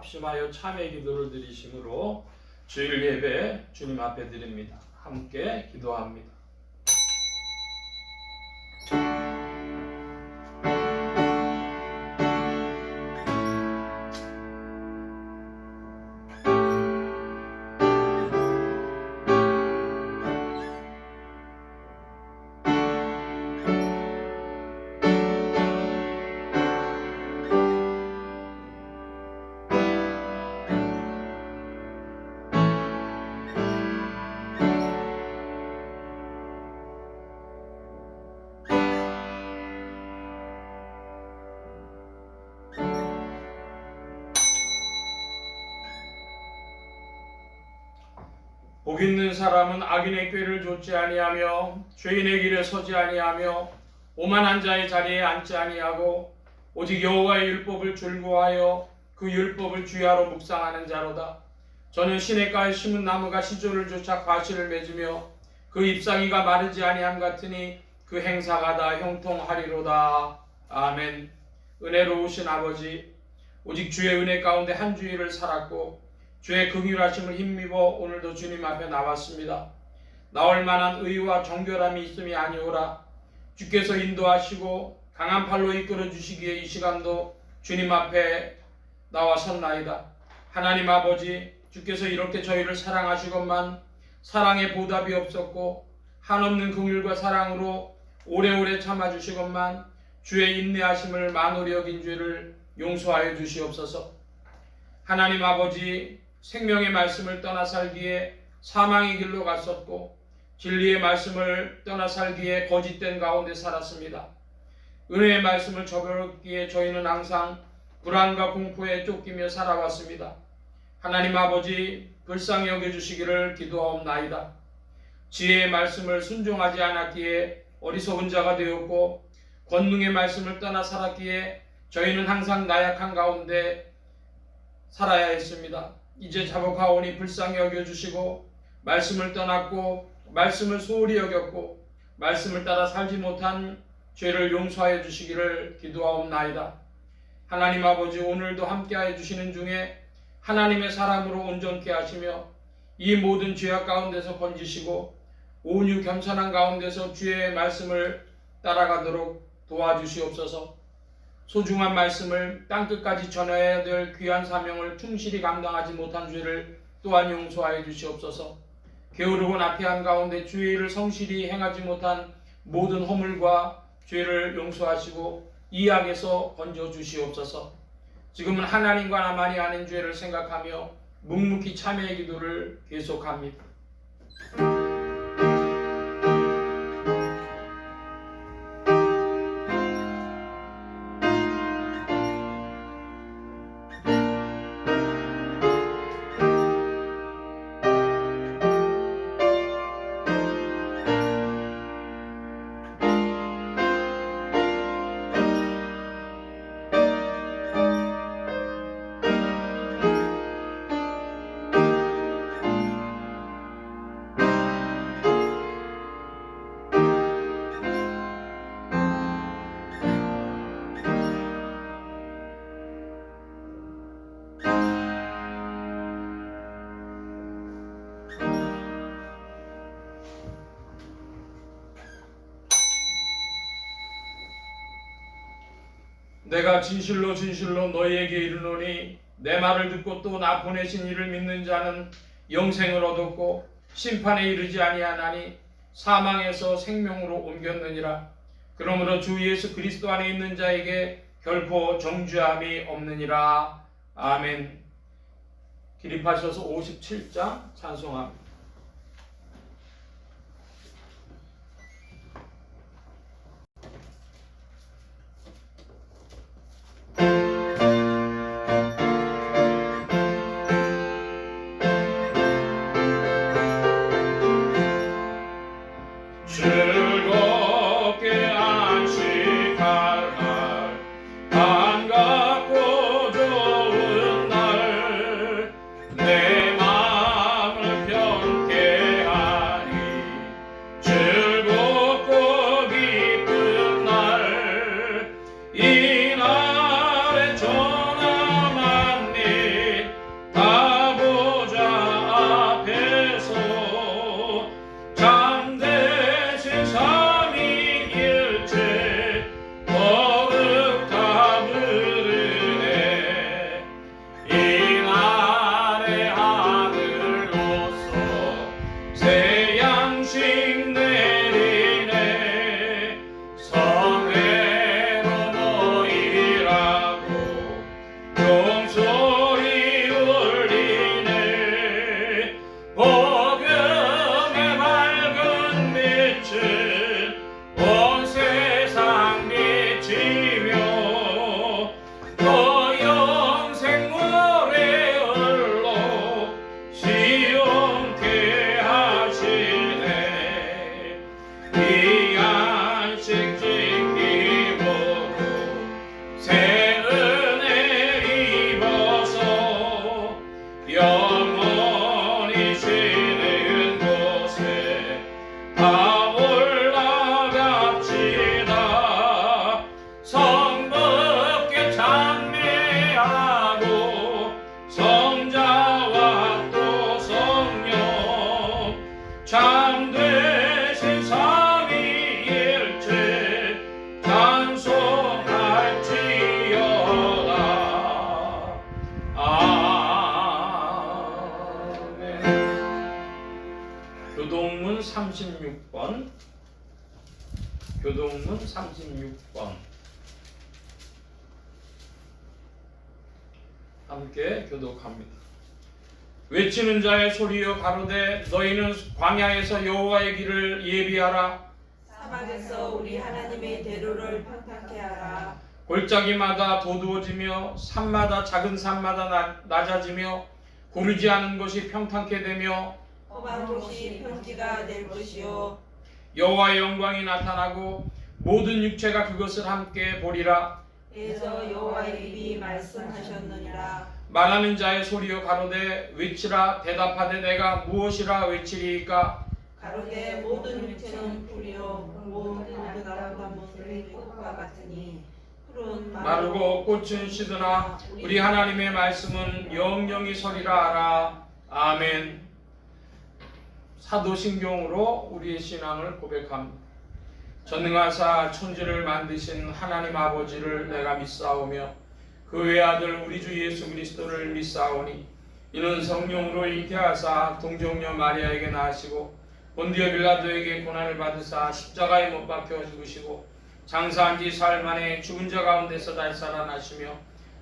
합심하여 참회 기도를 드리심으로 주일 예배 주님 앞에 드립니다. 함께 기도합니다. 복 있는 사람은 악인의 꾀를 좇지 아니하며 죄인의 길에 서지 아니하며 오만한 자의 자리에 앉지 아니하고 오직 여호와의 율법을 즐거워하여 그 율법을 주야로 묵상하는 자로다. 저는 시냇가에 심은 나무가 시조를 쫓아 과실을 맺으며 그 잎사귀가 마르지 아니함 같으니 그 행사가 다 형통하리로다. 아멘. 은혜로우신 아버지, 오직 주의 은혜 가운데 한 주일을 살았고 주의 긍휼하심을 힘입어 오늘도 주님 앞에 나왔습니다. 나올 만한 의와 정결함이 있음이 아니오라. 주께서 인도하시고 강한 팔로 이끌어 주시기에 이 시간도 주님 앞에 나와 섰나이다. 하나님 아버지, 주께서 이렇게 저희를 사랑하시건만 사랑에 보답이 없었고 한없는 긍휼과 사랑으로 오래오래 참아주시건만 주의 인내하심을 만홀히 여긴 죄를 용서하여 주시옵소서. 하나님 아버지, 생명의 말씀을 떠나 살기에 사망의 길로 갔었고 진리의 말씀을 떠나 살기에 거짓된 가운데 살았습니다. 은혜의 말씀을 저버렸기에 저희는 항상 불안과 공포에 쫓기며 살아왔습니다. 하나님 아버지, 불쌍히 여겨주시기를 기도하옵나이다. 지혜의 말씀을 순종하지 않았기에 어리석은 자가 되었고 권능의 말씀을 떠나 살았기에 저희는 항상 나약한 가운데 살아야 했습니다. 이제 자복하오니 불쌍히 여겨주시고 말씀을 떠났고 말씀을 소홀히 여겼고 말씀을 따라 살지 못한 죄를 용서하여 주시기를 기도하옵나이다. 하나님 아버지, 오늘도 함께하여 주시는 중에 하나님의 사람으로 온전케 하시며 이 모든 죄악 가운데서 건지시고 온유 겸손한 가운데서 주의 말씀을 따라가도록 도와주시옵소서. 소중한 말씀을 땅끝까지 전해야 될 귀한 사명을 충실히 감당하지 못한 죄를 또한 용서하여 주시옵소서. 게으르고 나태한 가운데 주의 일을 성실히 행하지 못한 모든 허물과 죄를 용서하시고 이 악에서 건져 주시옵소서. 지금은 하나님과 나만이 아는 죄를 생각하며 묵묵히 참회의 기도를 계속합니다. 내가 진실로 진실로 너희에게 이르노니 내 말을 듣고 또 나 보내신 이를 믿는 자는 영생을 얻었고 심판에 이르지 아니하나니 사망에서 생명으로 옮겼느니라. 그러므로 주 예수 그리스도 안에 있는 자에게 결코 정죄함이 없느니라. 아멘. 기립하셔서 57장 찬송합니다. 내 마음을 교동문 36번. 교동문 36번. 함께 교독합니다. 외치는 자의 소리여 가로되 너희는 광야에서 여호와의 길을 예비하라. 사막에서 우리 하나님의 대로를 평탄케 하라. 골짜기마다 도두어지며 산마다 작은 산마다 낮아지며 고르지 않은 것이 평탄케 되며 험한 곳이 평지가 될 것이요 여호와의 영광이 나타나고 모든 육체가 그것을 함께 보리라. 에서 여호와의 입이 말씀하셨느니라. 말하는 자의 소리여 가로되 외치라. 대답하되 내가 무엇이라 외치리이까. 가로되 모든 육체는 풀이요 모든 아름다운 모습이 꽃과 같으니 푸른 마르고 꽃은 시드나 우리 하나님의 말씀은 영영이 서리라 하라. 아멘. 사도신경으로 우리의 신앙을 고백합니다. 전능하사 천지를 만드신 하나님 아버지를 내가 믿사오며 그 외아들 우리 주 예수 그리스도를 믿사오니 이는 성령으로 잉태하사 동정녀 마리아에게 낳으시고 본디오 빌라도에게 고난을 받으사 십자가에 못 박혀 죽으시고 장사한 지 사흘 만에 죽은 자 가운데서 다시 살아나시며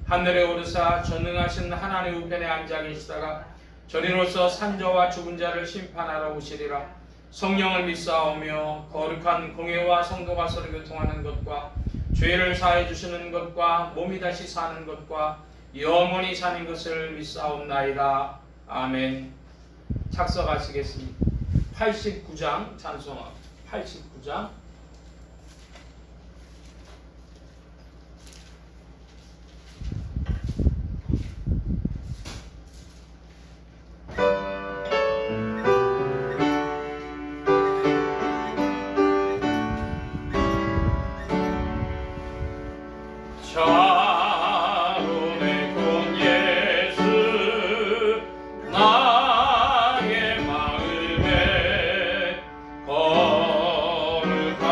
하늘에 오르사 전능하신 하나님 우편에 앉아 계시다가 저리로서 산자와 죽은 자를 심판하러 오시리라. 성령을 믿사오며 거룩한 공회와 성도가 서로 교통하는 것과 죄를 사해 주시는 것과 몸이 다시 사는 것과 영원히 사는 것을 믿사옵나이다. 아멘. 착석하시겠습니다. 89장 찬송합니다. 89장. 자로의 본 예수 나의 마음에 거룩한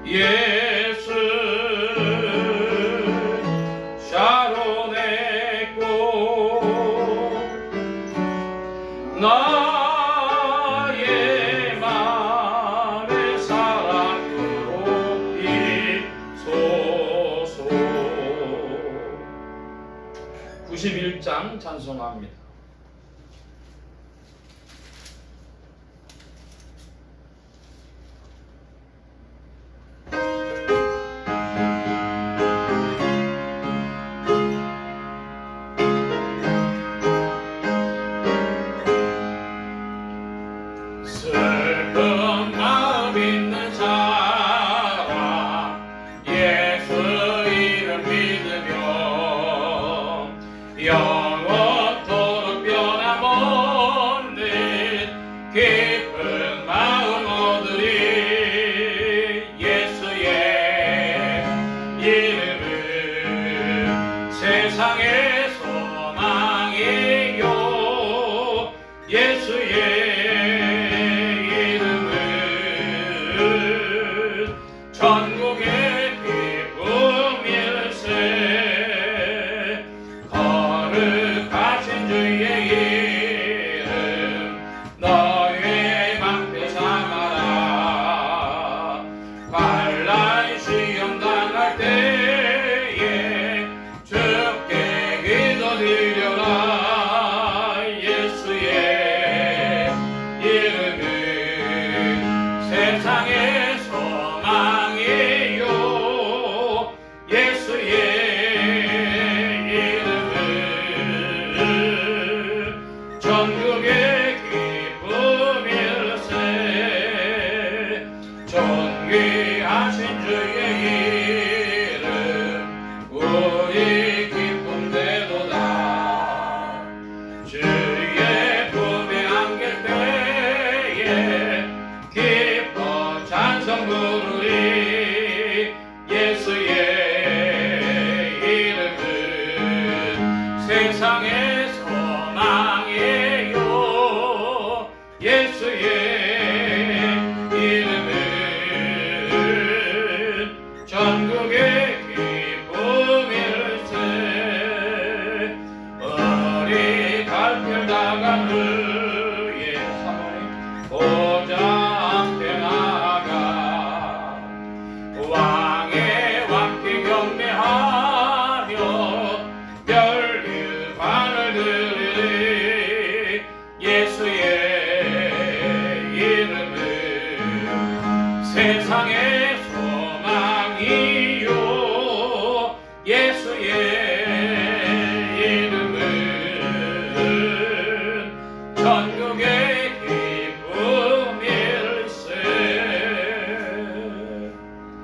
예수 샤론의 꽃 나의 맘의 사랑으로 비소서. 91장 찬송합니다. 슬픈 마음 있는 사람 예수 이름 믿으며 영원토록 변함없는 깊은 마음 얻으리. 예수의 이름은 세상의 소망이요 예수의 전국의 기쁨일세. 거룩하신 주의 이름 너의 방패 삼아라. 환난 시험 당할 때에 주께 기도드려라. 예수의 이름은 세상의 소망이요 예수의 이름은 전국의 기쁨일세. 존귀하신 주의 이름 우리 기쁨 되도다. 주의 품에 안길 때에 기뻐 찬송 부르리. 예수의 이름은 세상의 소망이요 예수의 이름은 전국의 기쁨일세. 어리 갈길 나간 후에 사모님 보좌 앞에 나가 왕의 왕께 경배하며 멸류관을 드리리. 예수의 이름은 세상의 소망이요 예수의 이름은 전국의 기쁨일세.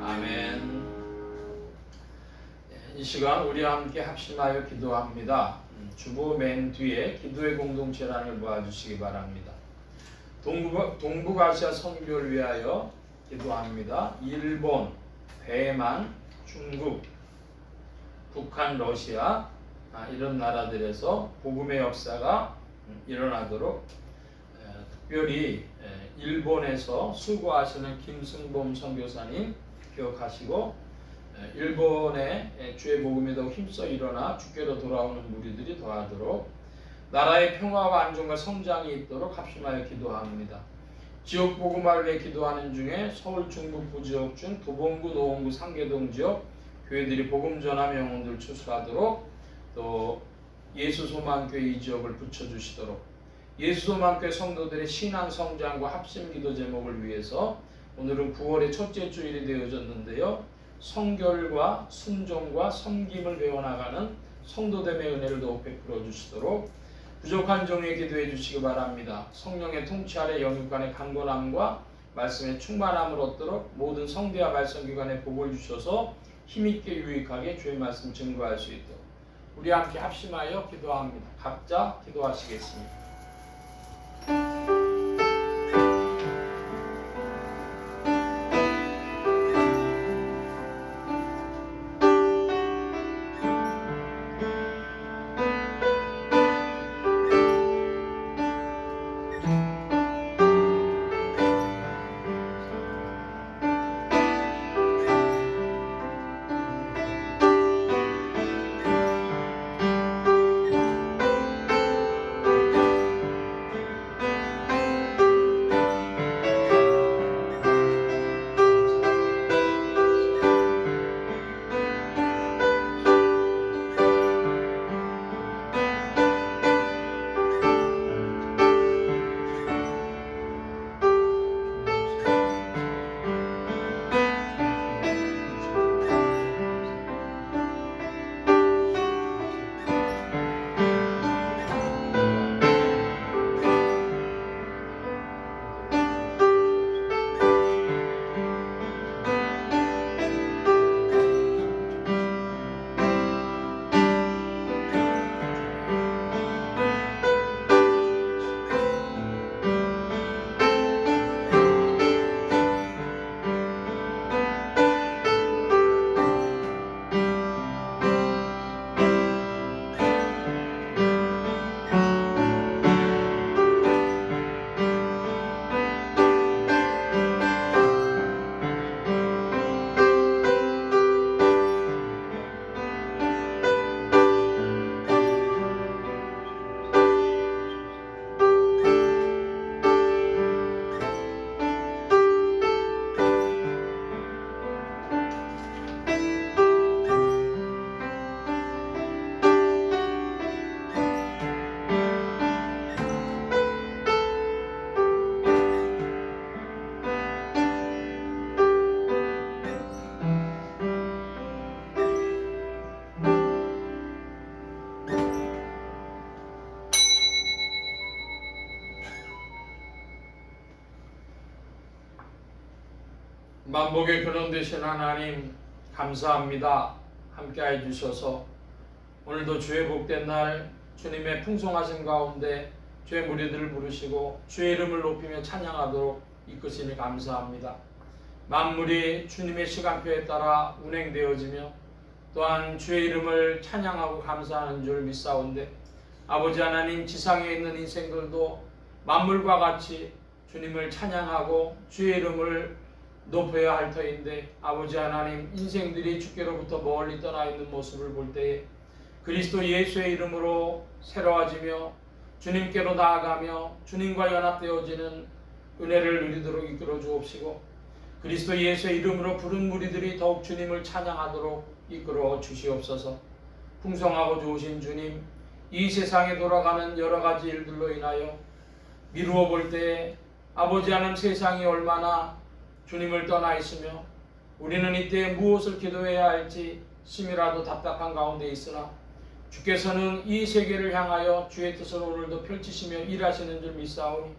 아멘. 이 시간 우리 함께 합심하여 기도합니다. 주보 맨 뒤에 기도의 공동체란을 보아주시기 바랍니다. 동북아시아 선교를 위하여 기도합니다. 일본, 대만, 중국, 북한, 러시아 이런 나라들에서 복음의 역사가 일어나도록 특별히 일본에서 수고하시는 김승범 선교사님 기억하시고 일본의 주의 복음에 더 힘써 일어나 주께로 돌아오는 무리들이 더하도록 나라의 평화와 안정과 성장이 있도록 합심하여 기도합니다. 지역 복음화를 위해 기도하는 중에 서울 중북부 지역 중 도봉구, 노원구, 상계동 지역 교회들이 복음 전함 영혼들 추수하도록 또 예수소망교회 이 지역을 붙여주시도록 예수소망교회 성도들의 신앙 성장과 합심 기도 제목을 위해서 오늘은 9월의 첫째 주일이 되어졌는데요. 성결과 순종과 섬김을 배워나가는 성도됨의 은혜를 더욱 베풀어 주시도록 부족한 종에 기도해 주시기 바랍니다. 성령의 통치 아래 영육간의 강건함과 말씀의 충만함을 얻도록 모든 성대와 말씀기관에 복을 주셔서 힘있게 유익하게 주의 말씀 증거할 수 있도록 우리 함께 합심하여 기도합니다. 각자 기도하시겠습니다. 만복의 근원 되신 하나님 감사합니다. 함께해 주셔서 오늘도 주의 복된 날 주님의 풍성하신 가운데 주의 무리들을 부르시고 주의 이름을 높이며 찬양하도록 이끄시니 감사합니다. 만물이 주님의 시간표에 따라 운행되어지며 또한 주의 이름을 찬양하고 감사하는 줄 믿사온데 아버지 하나님 지상에 있는 인생들도 만물과 같이 주님을 찬양하고 주의 이름을 높여야 할 터인데 아버지 하나님 인생들이 주께로부터 멀리 떠나 있는 모습을 볼 때에 그리스도 예수의 이름으로 새로워지며 주님께로 나아가며 주님과 연합되어지는 은혜를 누리도록 이끌어 주옵시고 그리스도 예수의 이름으로 부른 무리들이 더욱 주님을 찬양하도록 이끌어 주시옵소서. 풍성하고 좋으신 주님, 이 세상에 돌아가는 여러 가지 일들로 인하여 미루어 볼 때에 아버지 하나님 세상이 얼마나 주님을 떠나 있으며 우리는 이때 무엇을 기도해야 할지 심이라도 답답한 가운데 있으나 주께서는 이 세계를 향하여 주의 뜻을 오늘도 펼치시며 일하시는 줄 믿사오니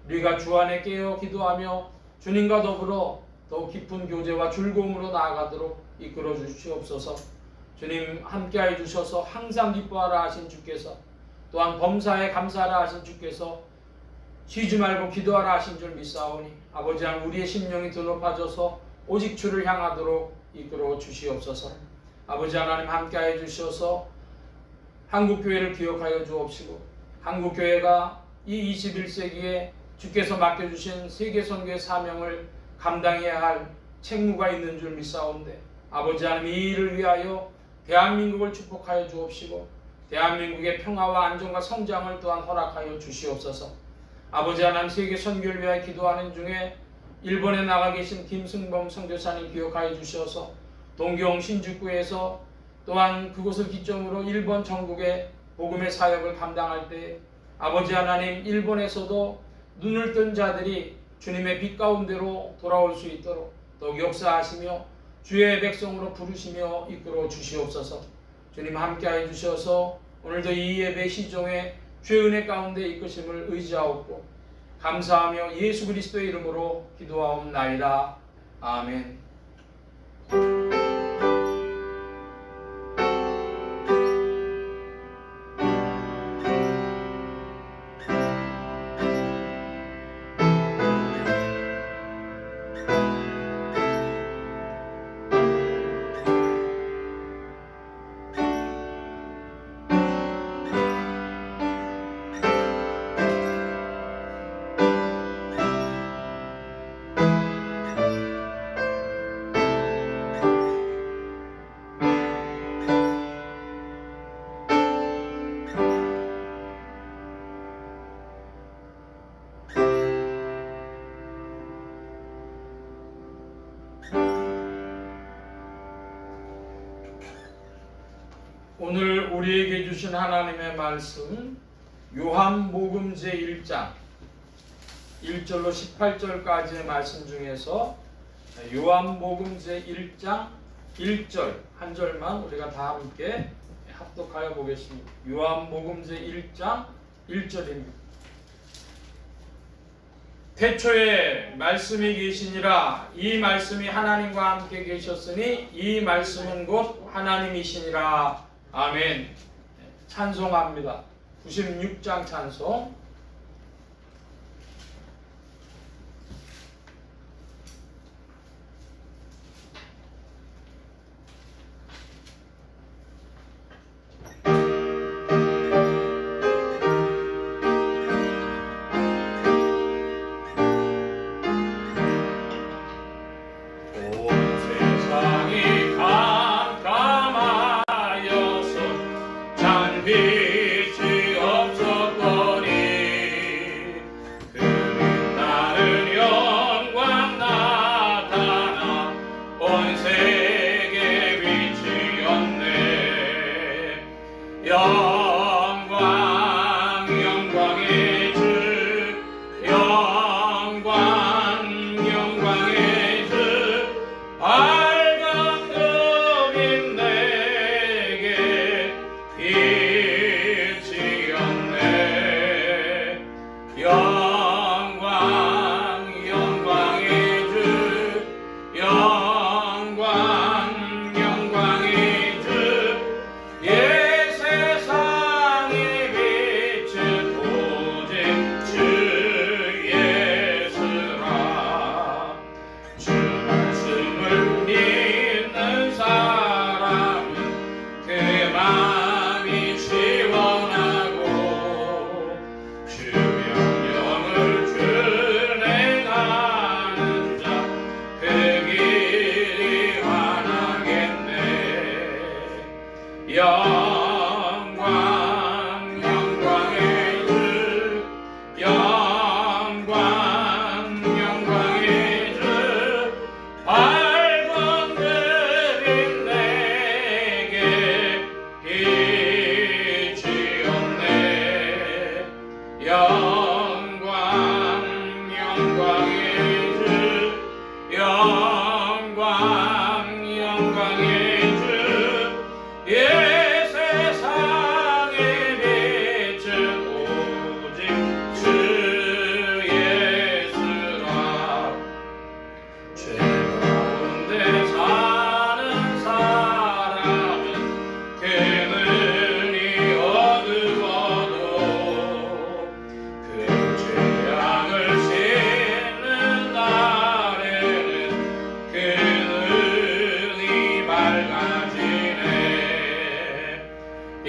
우리가 주 안에 깨어 기도하며 주님과 더불어 더욱 깊은 교제와 즐거움으로 나아가도록 이끌어 주시옵소서. 주님 함께해 주셔서 항상 기뻐하라 하신 주께서 또한 범사에 감사하라 하신 주께서 쉬지 말고 기도하라 하신 줄 믿사오니 아버지 하나님 우리의 심령이 더 높아져서 오직 주를 향하도록 이끌어 주시옵소서. 아버지 하나님 함께해 주셔서 한국교회를 기억하여 주옵시고 한국교회가 이 21세기에 주께서 맡겨주신 세계선교의 사명을 감당해야 할 책무가 있는 줄 믿사온데 아버지 하나님 이 일을 위하여 대한민국을 축복하여 주옵시고 대한민국의 평화와 안정과 성장을 또한 허락하여 주시옵소서. 아버지 하나님 세계 선교를 위하여 기도하는 중에 일본에 나가 계신 김승범 선교사님 기억하여 주셔서 동경 신주쿠에서 또한 그곳을 기점으로 일본 전국의 복음의 사역을 감당할 때 아버지 하나님 일본에서도 눈을 뜬 자들이 주님의 빛 가운데로 돌아올 수 있도록 더욱 역사하시며 주의 백성으로 부르시며 이끌어 주시옵소서. 주님 함께하여 주셔서 오늘도 이 예배 시종에 주의 은혜 가운데 이끄심을 의지하옵고 감사하며 예수 그리스도의 이름으로 기도하옵나이다. 아멘. 오늘 우리에게 주신 하나님의 말씀 요한복음 제1장 1절로 18절까지의 말씀 중에서 요한복음 제1장 1절 한 절만 우리가 다 함께 합독하여 보겠습니다. 요한복음 제1장 1절입니다. 태초에 말씀이 계시니라. 이 말씀이 하나님과 함께 계셨으니 이 말씀은 곧 하나님이시니라. 아멘. 찬송합니다. 96장 찬송.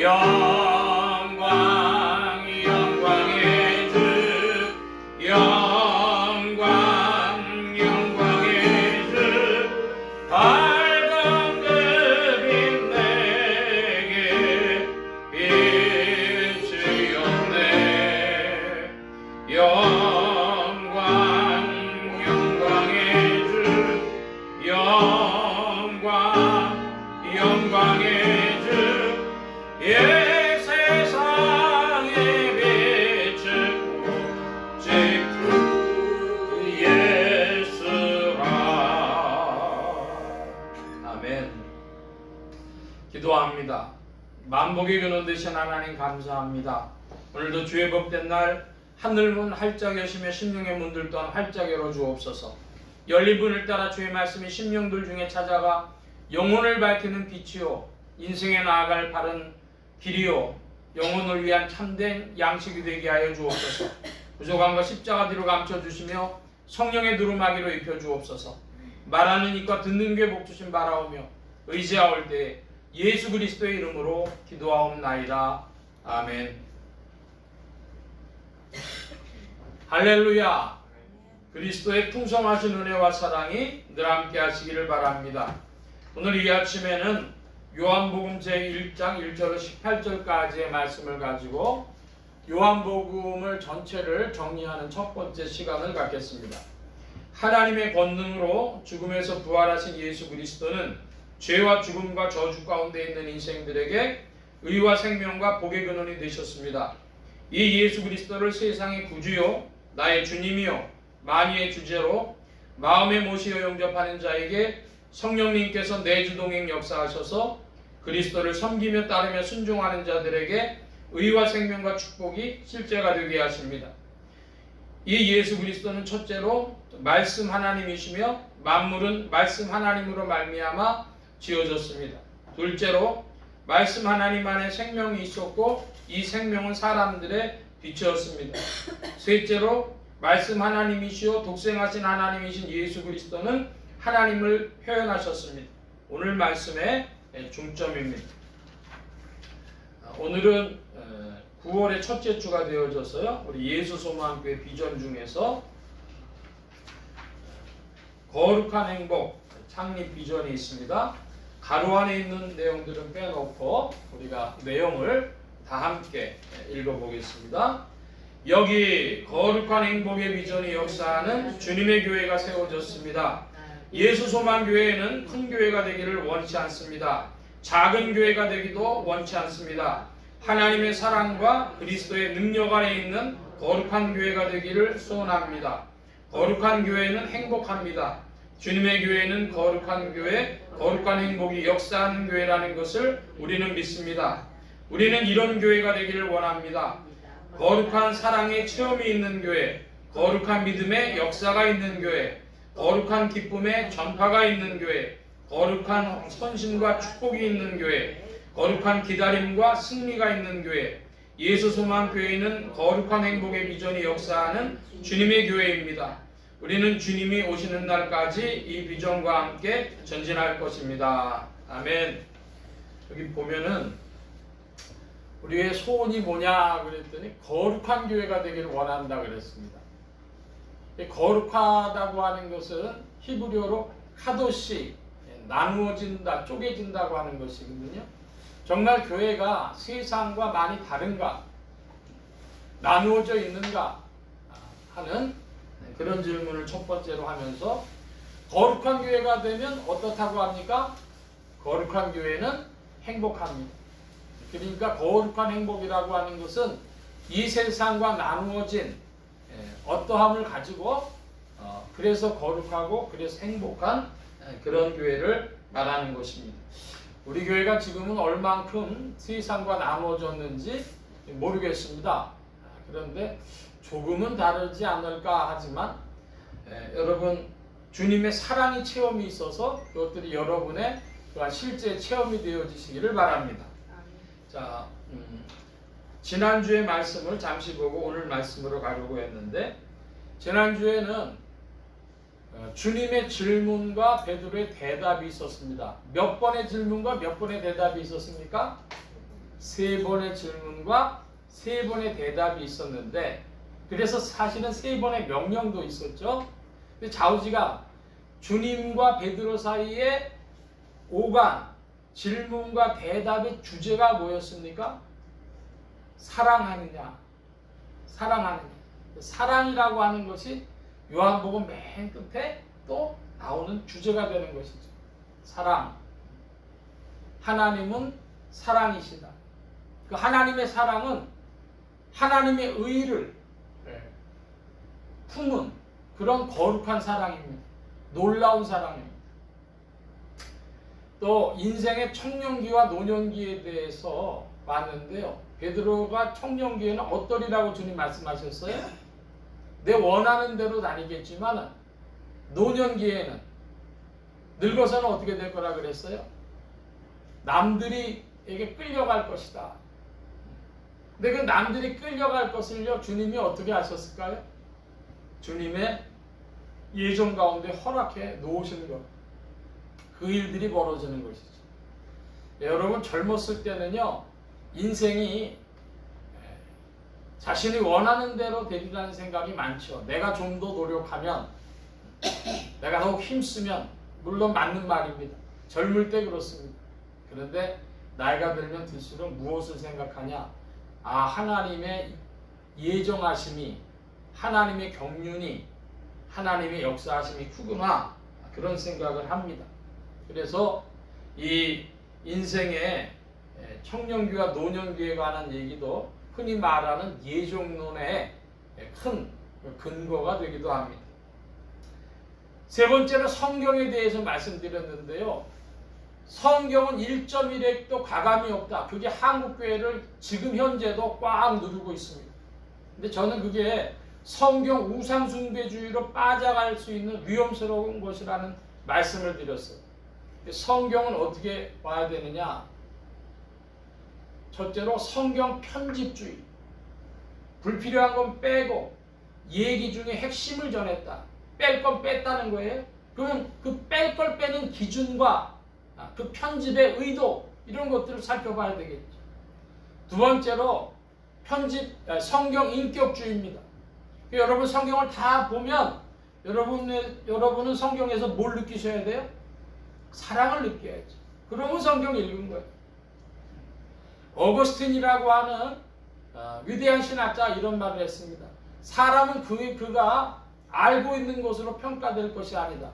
영광의 주 영광의 주 밝은 그빛 내게 비추었네. 영광의 주 영광의 주 세상에 비추고 주 예수라. 아멘. 기도합니다. 만복의 근원 되신 하나님 감사합니다. 오늘도 주의 복된 날 하늘문 활짝 여시며 심령의 문들 또한 활짝 열어 주옵소서. 열린 문을 따라 주의 말씀이 심령들 중에 찾아가 영혼을 밝히는 빛이요 인생에 나아갈 바른 길이요 영혼을 위한 참된 양식이 되게 하여 주옵소서. 부족한 것 십자가 뒤로 감춰주시며 성령의 두루마기로 입혀주옵소서. 말하는 입과 듣는 귀에 복주신 바라오며 의지하올 때 예수 그리스도의 이름으로 기도하옵나이다. 아멘. 할렐루야. 그리스도의 풍성하신 은혜와 사랑이 늘 함께 하시기를 바랍니다. 오늘 이 아침에는 요한복음 제1장 1절로 18절까지의 말씀을 가지고 요한복음을 전체를 정리하는 첫 번째 시간을 갖겠습니다. 하나님의 권능으로 죽음에서 부활하신 예수 그리스도는 죄와 죽음과 저주 가운데 있는 인생들에게 의와 생명과 복의 근원이 되셨습니다. 이 예수 그리스도를 세상의 구주요 나의 주님이요 만유의 주제로 마음에 모시어 영접하는 자에게 성령님께서 내주동행 역사하셔서 그리스도를 섬기며 따르며 순종하는 자들에게 의와 생명과 축복이 실제가 되게 하십니다. 이 예수 그리스도는 첫째로 말씀 하나님이시며 만물은 말씀 하나님으로 말미암아 지어졌습니다. 둘째로 말씀 하나님 안에 생명이 있었고 이 생명은 사람들의 빛이었습니다. 셋째로 말씀 하나님이시오 독생하신 하나님이신 예수 그리스도는 하나님을 표현하셨습니다. 오늘 말씀의 중점입니다. 오늘은 9월의 첫째 주가 되어져서요. 우리 예수소망교회 비전 중에서 거룩한 행복 창립 비전이 있습니다. 가로 안에 있는 내용들은 빼놓고 우리가 내용을 다 함께 읽어보겠습니다. 여기 거룩한 행복의 비전이 역사하는 주님의 교회가 세워졌습니다. 예수소망교회는 큰 교회가 되기를 원치 않습니다. 작은 교회가 되기도 원치 않습니다. 하나님의 사랑과 그리스도의 능력 안에 있는 거룩한 교회가 되기를 소원합니다. 거룩한 교회는 행복합니다. 주님의 교회는 거룩한 교회, 거룩한 행복이 역사하는 교회라는 것을 우리는 믿습니다. 우리는 이런 교회가 되기를 원합니다. 거룩한 사랑의 체험이 있는 교회, 거룩한 믿음의 역사가 있는 교회, 거룩한 기쁨의 전파가 있는 교회, 거룩한 선신과 축복이 있는 교회, 거룩한 기다림과 승리가 있는 교회, 예수소망교회는 거룩한 행복의 비전이 역사하는 주님의 교회입니다. 우리는 주님이 오시는 날까지 이 비전과 함께 전진할 것입니다. 아멘. 여기 보면은 우리의 소원이 뭐냐 그랬더니 거룩한 교회가 되기를 원한다 그랬습니다. 거룩하다고 하는 것은 히브리어로 카도시, 나누어진다, 쪼개진다고 하는 것이거든요. 정말 교회가 세상과 많이 다른가, 나누어져 있는가 하는 그런 질문을 첫 번째로 하면서 거룩한 교회가 되면 어떻다고 합니까? 거룩한 교회는 행복합니다. 그러니까 거룩한 행복이라고 하는 것은 이 세상과 나누어진 어떠함을 가지고 그래서 거룩하고 그래서 행복한 그런 교회를 말하는 것입니다. 우리 교회가 지금은 얼만큼 세상과 나누어졌는지 모르겠습니다. 그런데 조금은 다르지 않을까 하지만 여러분 주님의 사랑의 체험이 있어서 그것들이 여러분의 또한 실제 체험이 되어지시기를 바랍니다. 자, 지난주의 말씀을 잠시 보고 오늘 말씀으로 가려고 했는데 지난주에는 주님의 질문과 베드로의 대답이 있었습니다. 몇 번의 질문과 몇 번의 대답이 있었습니까? 세 번의 질문과 세 번의 대답이 있었는데, 그래서 사실은 세 번의 명령도 있었죠. 근데 좌우지가 주님과 베드로 사이에 오간 질문과 대답의 주제가 뭐였습니까? 사랑하느냐, 사랑하느냐. 사랑이라고 하는 것이 요한복음 맨 끝에 또 나오는 주제가 되는 것이죠. 사랑. 하나님은 사랑이시다. 그 하나님의 사랑은 하나님의 의를 품은 그런 거룩한 사랑입니다. 놀라운 사랑입니다. 또 인생의 청년기와 노년기에 대해서 봤는데요. 베드로가 청년기에는 어떠리라고 주님 말씀하셨어요? 내 원하는 대로 다니겠지만 노년기에는 늙어서는 어떻게 될 거라 그랬어요? 남들이에게 끌려갈 것이다. 근데 그 남들이 끌려갈 것을요, 주님이 어떻게 하셨을까요? 주님의 예정 가운데 허락해 놓으시는 것. 그 일들이 벌어지는 것이죠. 여러분 젊었을 때는요, 인생이 자신이 원하는 대로 되리라는 생각이 많죠. 내가 좀 더 노력하면, 내가 더욱 힘쓰면, 물론 맞는 말입니다. 젊을 때 그렇습니다. 그런데 나이가 들면 들수록 무엇을 생각하냐? 아, 하나님의 예정하심이, 하나님의 경륜이, 하나님의 역사하심이 크구나, 그런 생각을 합니다. 그래서 이 인생의 청년기와 노년기에 관한 얘기도 흔히 말하는 예정론의 큰 근거가 되기도 합니다. 세 번째로 성경에 대해서 말씀드렸는데요. 성경은 1.1획도 가감이 없다. 그게 한국교회를 지금 현재도 꽉 누르고 있습니다. 근데 저는 그게 성경 우상숭배주의로 빠져갈 수 있는 위험스러운 것이라는 말씀을 드렸어요. 성경은 어떻게 봐야 되느냐? 첫째로 성경 편집주의. 불필요한 건 빼고 얘기 중에 핵심을 전했다. 뺄 건 뺐다는 거예요. 그러면 그 뺄 걸 빼는 기준과 그 편집의 의도, 이런 것들을 살펴봐야 되겠죠. 두 번째로 성경 인격주의입니다. 여러분 성경을 다 보면 여러분은 성경에서 뭘 느끼셔야 돼요? 사랑을 느껴야죠. 그러면 성경 읽은 거예요. 어거스틴이라고 하는 위대한 신학자 이런 말을 했습니다. 사람은 그가 알고 있는 것으로 평가될 것이 아니다.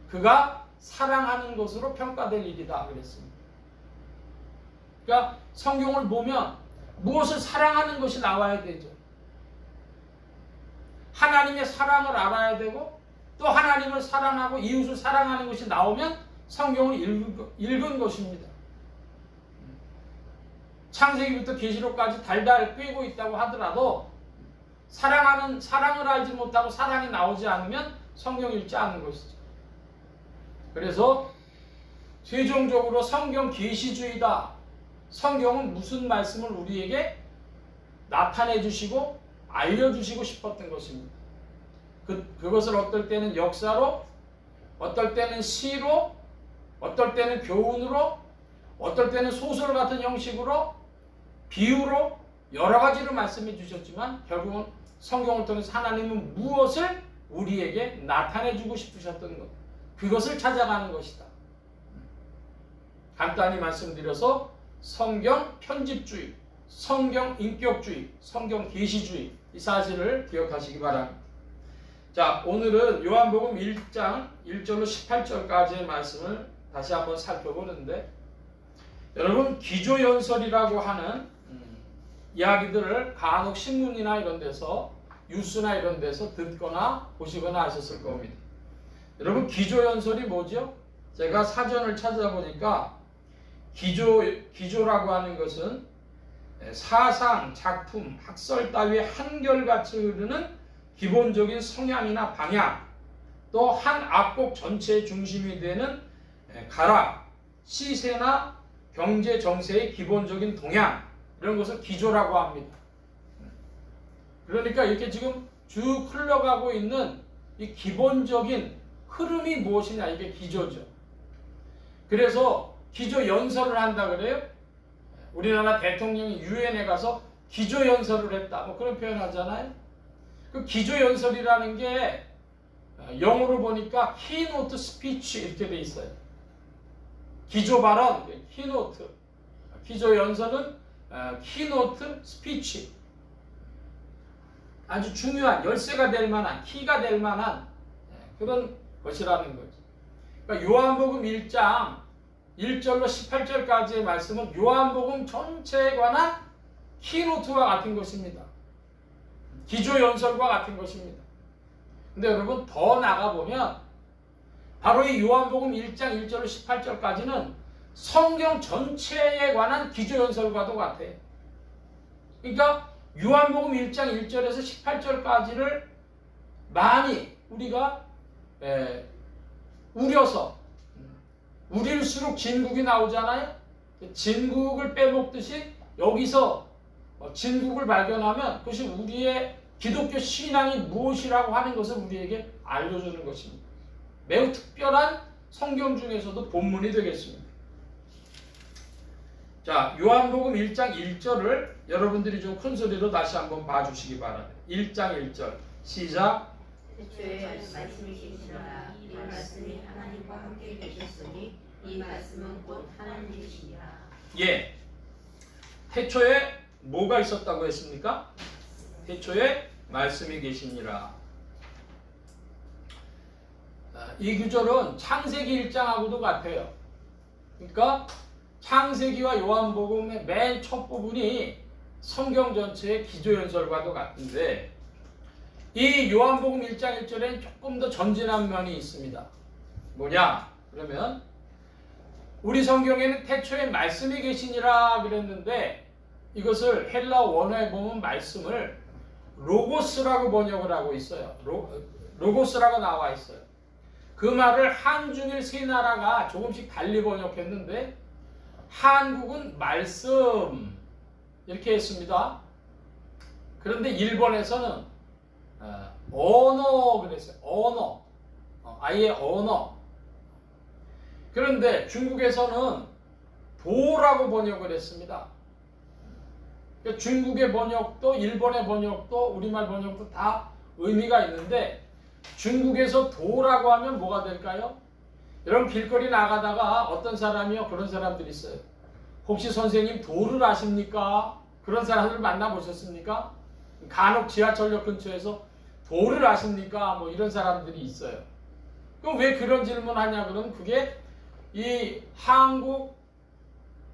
그가 사랑하는 것으로 평가될 일이다 그랬습니다. 그러니까 성경을 보면 무엇을 사랑하는 것이 나와야 되죠. 하나님의 사랑을 알아야 되고 또 하나님을 사랑하고 이웃을 사랑하는 것이 나오면 성경을 읽은 것입니다. 창세기부터 계시록까지 달달 꿰고 있다고 하더라도 사랑을 알지 못하고 사랑이 나오지 않으면 성경 읽지 않는 것이죠. 그래서 최종적으로 성경 계시주의다. 성경은 무슨 말씀을 우리에게 나타내 주시고 알려주시고 싶었던 것입니다. 그것을 어떨 때는 역사로, 어떨 때는 시로, 어떨 때는 교훈으로, 어떨 때는 소설 같은 형식으로, 비유로 여러 가지로 말씀해 주셨지만 결국은 성경을 통해서 하나님은 무엇을 우리에게 나타내 주고 싶으셨던 것, 그것을 찾아가는 것이다. 간단히 말씀드려서 성경 편집주의, 성경 인격주의, 성경 계시주의, 이 사실을 기억하시기 바랍니다. 자, 오늘은 요한복음 1장 1절로 18절까지의 말씀을 다시 한번 살펴보는데, 여러분 기조연설이라고 하는 이야기들을 간혹 신문이나 이런 데서, 뉴스나 이런 데서 듣거나 보시거나 하셨을 겁니다. 여러분 기조연설이 뭐죠? 제가 사전을 찾아보니까 기조라고 하는 것은 사상, 작품, 학설 따위에 한결같이 흐르는 기본적인 성향이나 방향, 또 한 악곡 전체의 중심이 되는 가락, 시세나 경제 정세의 기본적인 동향, 이런 것을 기조라고 합니다. 그러니까 이렇게 지금 쭉 흘러가고 있는 이 기본적인 흐름이 무엇이냐, 이게 기조죠. 그래서 기조 연설을 한다 그래요. 우리나라 대통령이 유엔에 가서 기조연설을 했다. 뭐 그런 표현 하잖아요. 그 기조연설이라는 게 영어로 보니까 키노트 스피치 이렇게 돼 있어요. 기조 발언, 키노트. 기조연설은 키노트 스피치. 아주 중요한 열쇠가 될 만한, 키가 될 만한 그런 것이라는 거죠. 그러니까 요한복음 1장 1절로 18절까지의 말씀은 요한복음 전체에 관한 키노트와 같은 것입니다. 기조연설과 같은 것입니다. 근데 여러분 더 나가보면 바로 이 요한복음 1장 1절로 18절까지는 성경 전체에 관한 기조연설과도 같아요. 그러니까 요한복음 1장 1절에서 18절까지를 많이 우리가 우려서 우릴수록 진국이 나오잖아요. 진국을 빼먹듯이 여기서 진국을 발견하면 그것이 우리의 기독교 신앙이 무엇이라고 하는 것을 우리에게 알려주는 것입니다. 매우 특별한 성경 중에서도 본문이 되겠습니다. 자, 요한복음 1장 1절을 여러분들이 좀 큰 소리로 다시 한번 봐주시기 바랍니다. 1장 1절 시작. 태초에 말씀이 계시니라. 이 말씀이 하나님과 함께 계셨으니 이 말씀은 곧 하나님이시니라. 예, 태초에 뭐가 있었다고 했습니까? 태초에 말씀이 계시니라. 이 구절은 창세기 1장하고도 같아요. 그러니까 창세기와 요한복음의 맨 첫 부분이 성경 전체의 기조연설과도 같은데 이 요한복음 1장 1절에는 조금 더 전진한 면이 있습니다. 뭐냐? 그러면 우리 성경에는 태초에 말씀이 계시니라 그랬는데 이것을 헬라 원어에 보면 말씀을 로고스라고 번역을 하고 있어요. 로고스라고 나와 있어요. 그 말을 한중일 세 나라가 조금씩 달리 번역했는데 한국은 말씀 이렇게 했습니다. 그런데 일본에서는 언어 그랬어요. 언어. 아예 언어. 그런데 중국에서는 도라고 번역을 했습니다. 그러니까 중국의 번역도 일본의 번역도 우리말 번역도 다 의미가 있는데 중국에서 도라고 하면 뭐가 될까요? 여러분 길거리 나가다가 어떤 사람이요? 그런 사람들이 있어요. 혹시 선생님 도를 아십니까? 그런 사람들 만나보셨습니까? 간혹 지하철역 근처에서 도를 아십니까? 뭐 이런 사람들이 있어요. 그럼 왜 그런 질문 하냐? 그러면 그게 이 한국,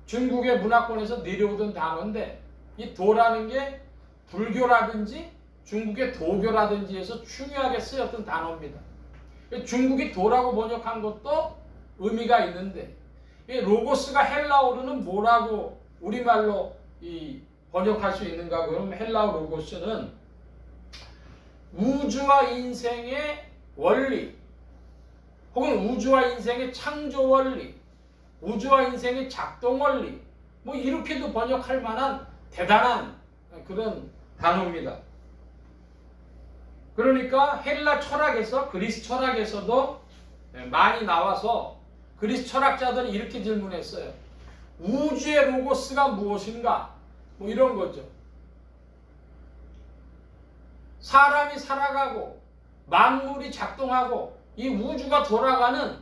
중국의 문화권에서 내려오던 단어인데 이 도라는 게 불교라든지 중국의 도교라든지 해서 중요하게 쓰였던 단어입니다. 중국이 도라고 번역한 것도 의미가 있는데 이 로고스가 헬라어로는 뭐라고 우리말로 번역할 수 있는가 그러면 헬라어 로고스는 우주와 인생의 원리 혹은 우주와 인생의 창조 원리 우주와 인생의 작동 원리 뭐 이렇게도 번역할 만한 대단한 그런 단어입니다. 그러니까 헬라 철학에서 그리스 철학에서도 많이 나와서 그리스 철학자들이 이렇게 질문했어요. 우주의 로고스가 무엇인가? 뭐 이런 거죠. 사람이 살아가고 만물이 작동하고 이 우주가 돌아가는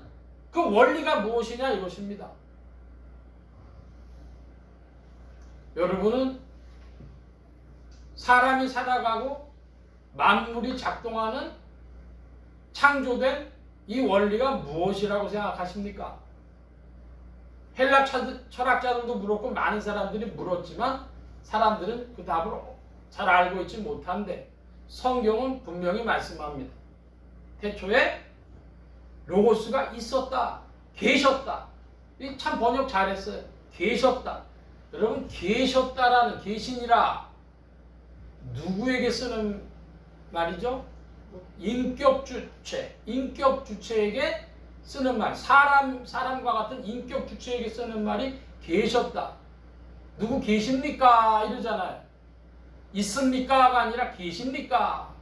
그 원리가 무엇이냐 이것입니다. 여러분은 사람이 살아가고 만물이 작동하는 창조된 이 원리가 무엇이라고 생각하십니까? 헬라 철학자들도 물었고 많은 사람들이 물었지만 사람들은 그 답을 잘 알고 있지 못한데 성경은 분명히 말씀합니다. 태초에 로고스가 있었다, 계셨다. 이 참 번역 잘했어요. 계셨다. 여러분 계셨다라는 계시니라 누구에게 쓰는 말이죠? 인격 주체에게 쓰는 말. 사람과 같은 인격 주체에게 쓰는 말이 계셨다. 누구 계십니까? 이러잖아요. 있습니까가 아니라 계십니까?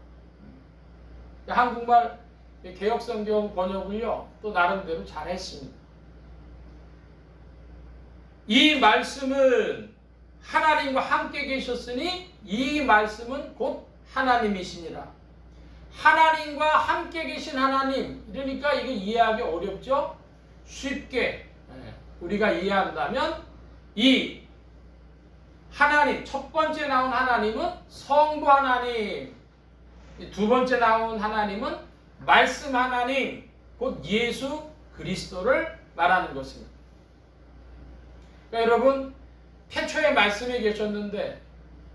한국말 개역성경 번역을요 또 나름대로 잘했습니다. 이 말씀은 하나님과 함께 계셨으니 이 말씀은 곧 하나님이시니라. 하나님과 함께 계신 하나님, 그러니까 이거 이해하기 어렵죠? 쉽게 우리가 이해한다면 이 하나님, 첫 번째 나온 하나님은 성부 하나님, 두 번째 나온 하나님은 말씀 하나님, 곧 예수 그리스도를 말하는 것입니다. 그러니까 여러분, 태초에 말씀이 계셨는데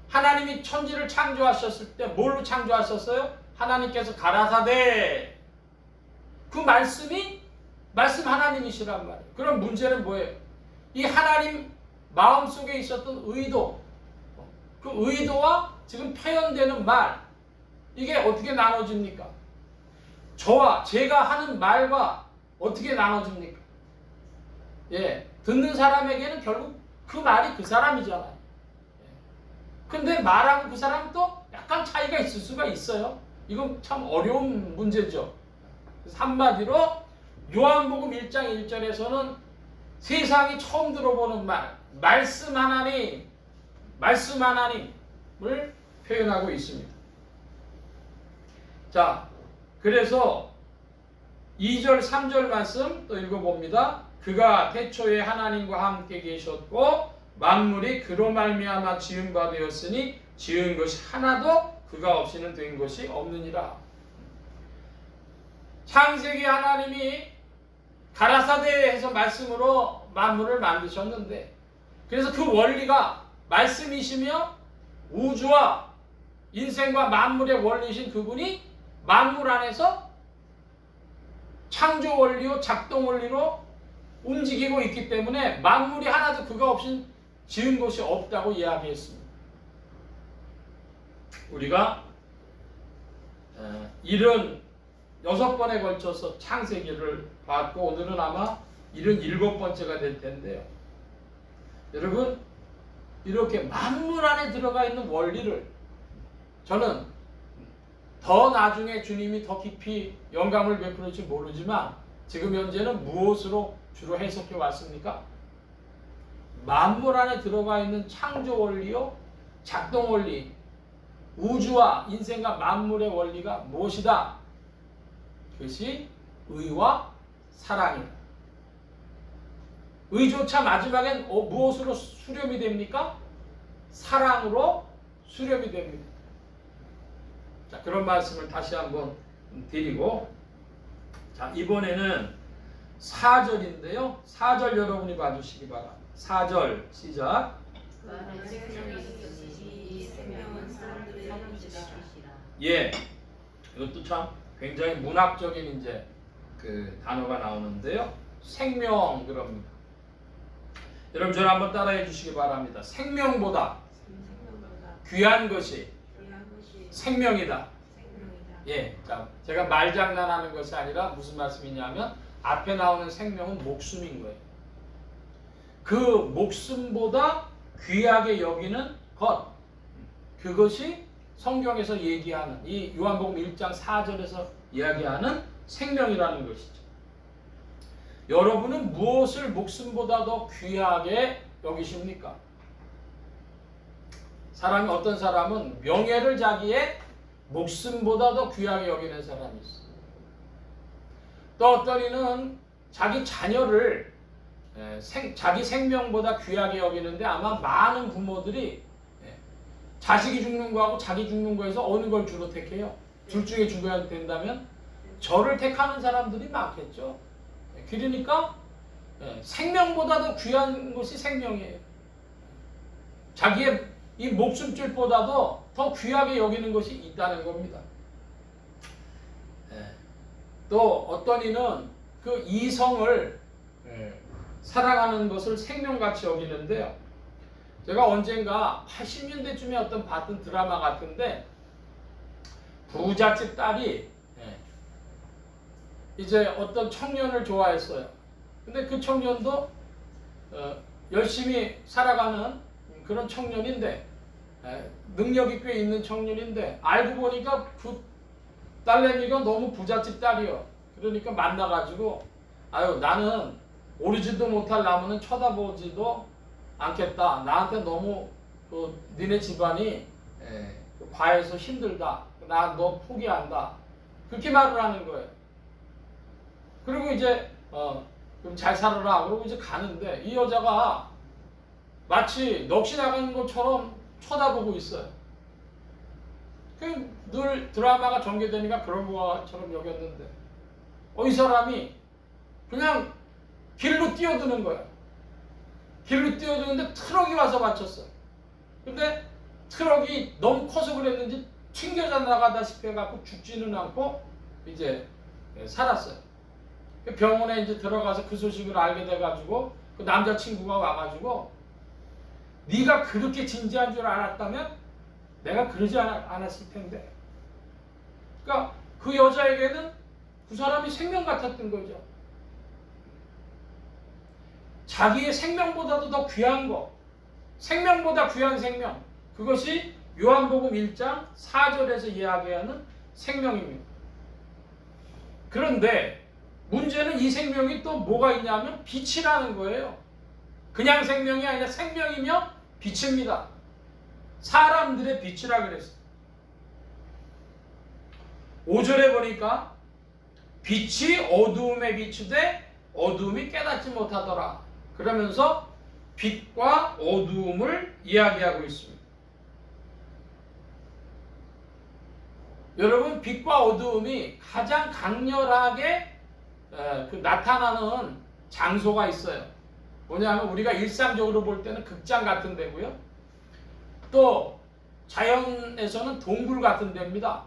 하나님이 천지를 창조하셨을 때 뭘로 창조하셨어요? 하나님께서 가라사대, 그 말씀이 말씀 하나님이시란 말이에요. 그럼 문제는 뭐예요? 이 하나님 마음속에 있었던 의도, 그 의도와 지금 표현되는 말, 이게 어떻게 나눠집니까? 저와 제가 하는 말과 어떻게 나눠집니까? 예, 듣는 사람에게는 결국 그 말이 그 사람이잖아요. 근데 말하고 그 사람은 또 약간 차이가 있을 수가 있어요. 이건 참 어려운 문제죠. 그래서 한마디로 요한복음 1장 1절에서는 세상이 처음 들어보는 말, 말씀 하나님을 표현하고 있습니다. 자, 그래서 2절 3절 말씀 또 읽어봅니다. 그가 태초에 하나님과 함께 계셨고 만물이 그로 말미암아 지은 바 되었으니 지은 것이 하나도 그가 없이는 된 것이 없느니라. 창세기 하나님이 가라사대에서 말씀으로 만물을 만드셨는데, 그래서 그 원리가 말씀이시며 우주와 인생과 만물의 원리이신 그분이 만물 안에서 창조 원리요 작동 원리로 움직이고 있기 때문에 만물이 하나도 그가 없이 지은 것이 없다고 이야기했습니다. 우리가 76번에 걸쳐서 창세기를 봤고 오늘은 아마 77번째가 될 텐데요. 여러분, 이렇게 만물 안에 들어가 있는 원리를 저는 더 나중에 주님이 더 깊이 영감을 베풀을지 모르지만 지금 현재는 무엇으로 주로 해석해 왔습니까? 만물 안에 들어가 있는 창조 원리요, 작동 원리, 우주와 인생과 만물의 원리가 무엇이다? 그것이 의와 사랑이다. 의조차 마지막엔 무엇으로 수렴이 됩니까? 사랑으로 수렴이 됩니다. 자, 그런 말씀을 다시 한번 드리고, 자, 이번에는 4절인데요. 4절 여러분이 봐주시기 바랍니다. 4절 시작. 예, 이것도 참 굉장히 문학적인 이제 그 단어가 나오는데요. 생명 그럽니다. 여러분 저를 한번 따라해 주시기 바랍니다. 생명보다 귀한 것이 생명이다. 예, 자, 제가 말장난하는 것이 아니라 무슨 말씀이냐면 앞에 나오는 생명은 목숨인 거예요. 그 목숨보다 귀하게 여기는 것, 그것이 성경에서 얘기하는 이 요한복음 1장 4절에서 이야기하는 생명이라는 것이죠. 여러분은 무엇을 목숨보다 더 귀하게 여기십니까? 어떤 사람은 명예를 자기의 목숨보다 더 귀하게 여기는 사람이 있어요. 또 어떤 이는 자기 자녀를 자기 생명보다 귀하게 여기는데 아마 많은 부모들이 자식이 죽는 거하고 자기 죽는 거에서 어느 걸 주로 택해요? 둘 중에 죽어야 된다면 저를 택하는 사람들이 많겠죠. 그러니까 생명보다 더 귀한 것이 생명이에요. 자기의 이 목숨줄보다도 더 귀하게 여기는 것이 있다는 겁니다. 또 어떤 이는 그 이성을 사랑하는 것을 생명같이 여기는데요. 제가 언젠가 80년대쯤에 어떤 봤던 드라마 같은데 부잣집 딸이 이제 어떤 청년을 좋아했어요. 근데 그 청년도 열심히 살아가는 그런 청년인데 능력이 꽤 있는 청년인데 알고 보니까 그 딸내미가 너무 부잣집 딸이요. 그러니까 만나가지고 아유 나는 오르지도 못할 나무는 쳐다보지도 않겠다. 나한테 너무 너네 집안이 과해서 힘들다. 나 너 포기한다. 그렇게 말을 하는 거예요. 그리고 이제 그럼 잘 살아라. 그러고 이제 가는데 이 여자가 마치 넋이 나가는 것처럼 쳐다보고 있어요. 늘 드라마가 전개되니까 그런 것처럼 여겼는데 이 사람이 그냥 길로 뛰어드는 거야. 길로 뛰어드는데 트럭이 와서 맞췄어. 근데 트럭이 너무 커서 그랬는지 튕겨져 나가다시피 해갖고 죽지는 않고 이제 살았어요. 병원에 이제 들어가서 그 소식을 알게 돼가지고 그 남자친구가 와가지고 네가 그렇게 진지한 줄 알았다면 내가 그러지 않았을 텐데. 그러니까 그 여자에게는 그 사람이 생명 같았던 거죠. 자기의 생명보다도 더 귀한 거, 생명보다 귀한 생명, 그것이 요한복음 1장 4절에서 이야기하는 생명입니다. 그런데 문제는 이 생명이 또 뭐가 있냐면 빛이라는 거예요. 그냥 생명이 아니라 생명이며 빛입니다. 사람들의 빛이라 그랬어요. 5절에 보니까 빛이 어두움에 비추되 어두움이 깨닫지 못하더라. 그러면서 빛과 어두움을 이야기하고 있습니다. 여러분, 빛과 어두움이 가장 강렬하게 나타나는 장소가 있어요. 뭐냐면 우리가 일상적으로 볼 때는 극장 같은 데고요. 또 자연에서는 동굴 같은 데입니다.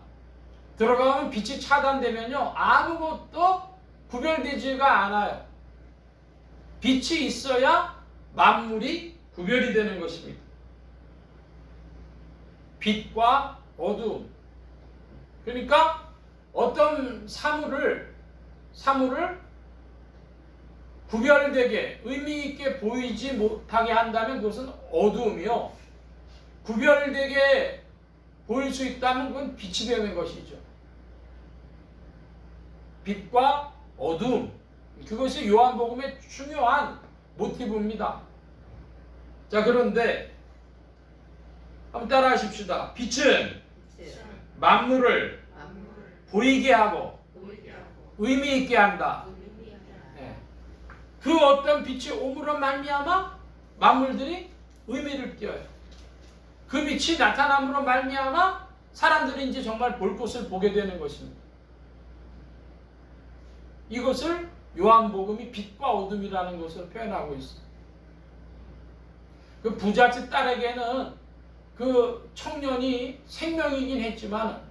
들어가면 빛이 차단되면요 아무것도 구별되지가 않아요. 빛이 있어야 만물이 구별이 되는 것입니다. 빛과 어두움. 그러니까 어떤 사물을 구별되게 의미 있게 보이지 못하게 한다면 그것은 어두움이요. 구별되게 보일 수 있다면 그건 빛이 되는 것이죠. 빛과 어두움. 그것이 요한복음의 중요한 모티브입니다. 자, 그런데 한번 따라 하십시다. 빛은 만물을 보이게 하고 의미 있게 한다. 그 어떤 빛이 오므로 말미암아 만물들이 의미를 띄어요. 그 빛이 나타남으로 말미암아 사람들이 이제 정말 볼 것을 보게 되는 것입니다. 이것을 요한복음이 빛과 어둠이라는 것을 표현하고 있습니다. 그 부잣집 딸에게는 그 청년이 생명이긴 했지만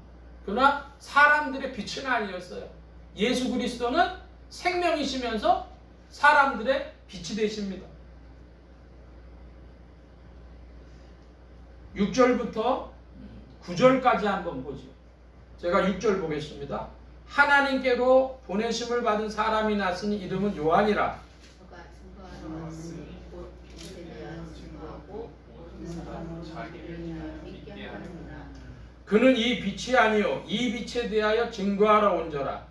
그러나 사람들의 빛은 아니었어요. 예수 그리스도는 생명이시면서 사람들의 빛이 되십니다. 6절부터 9절까지 한번 보죠. 제가 6절 보겠습니다. 하나님께로 보내심을 받은 사람이 났으니 이름은 요한이라. 그는 이 빛이 아니요 이 빛에 대하여 증거하러 온저라.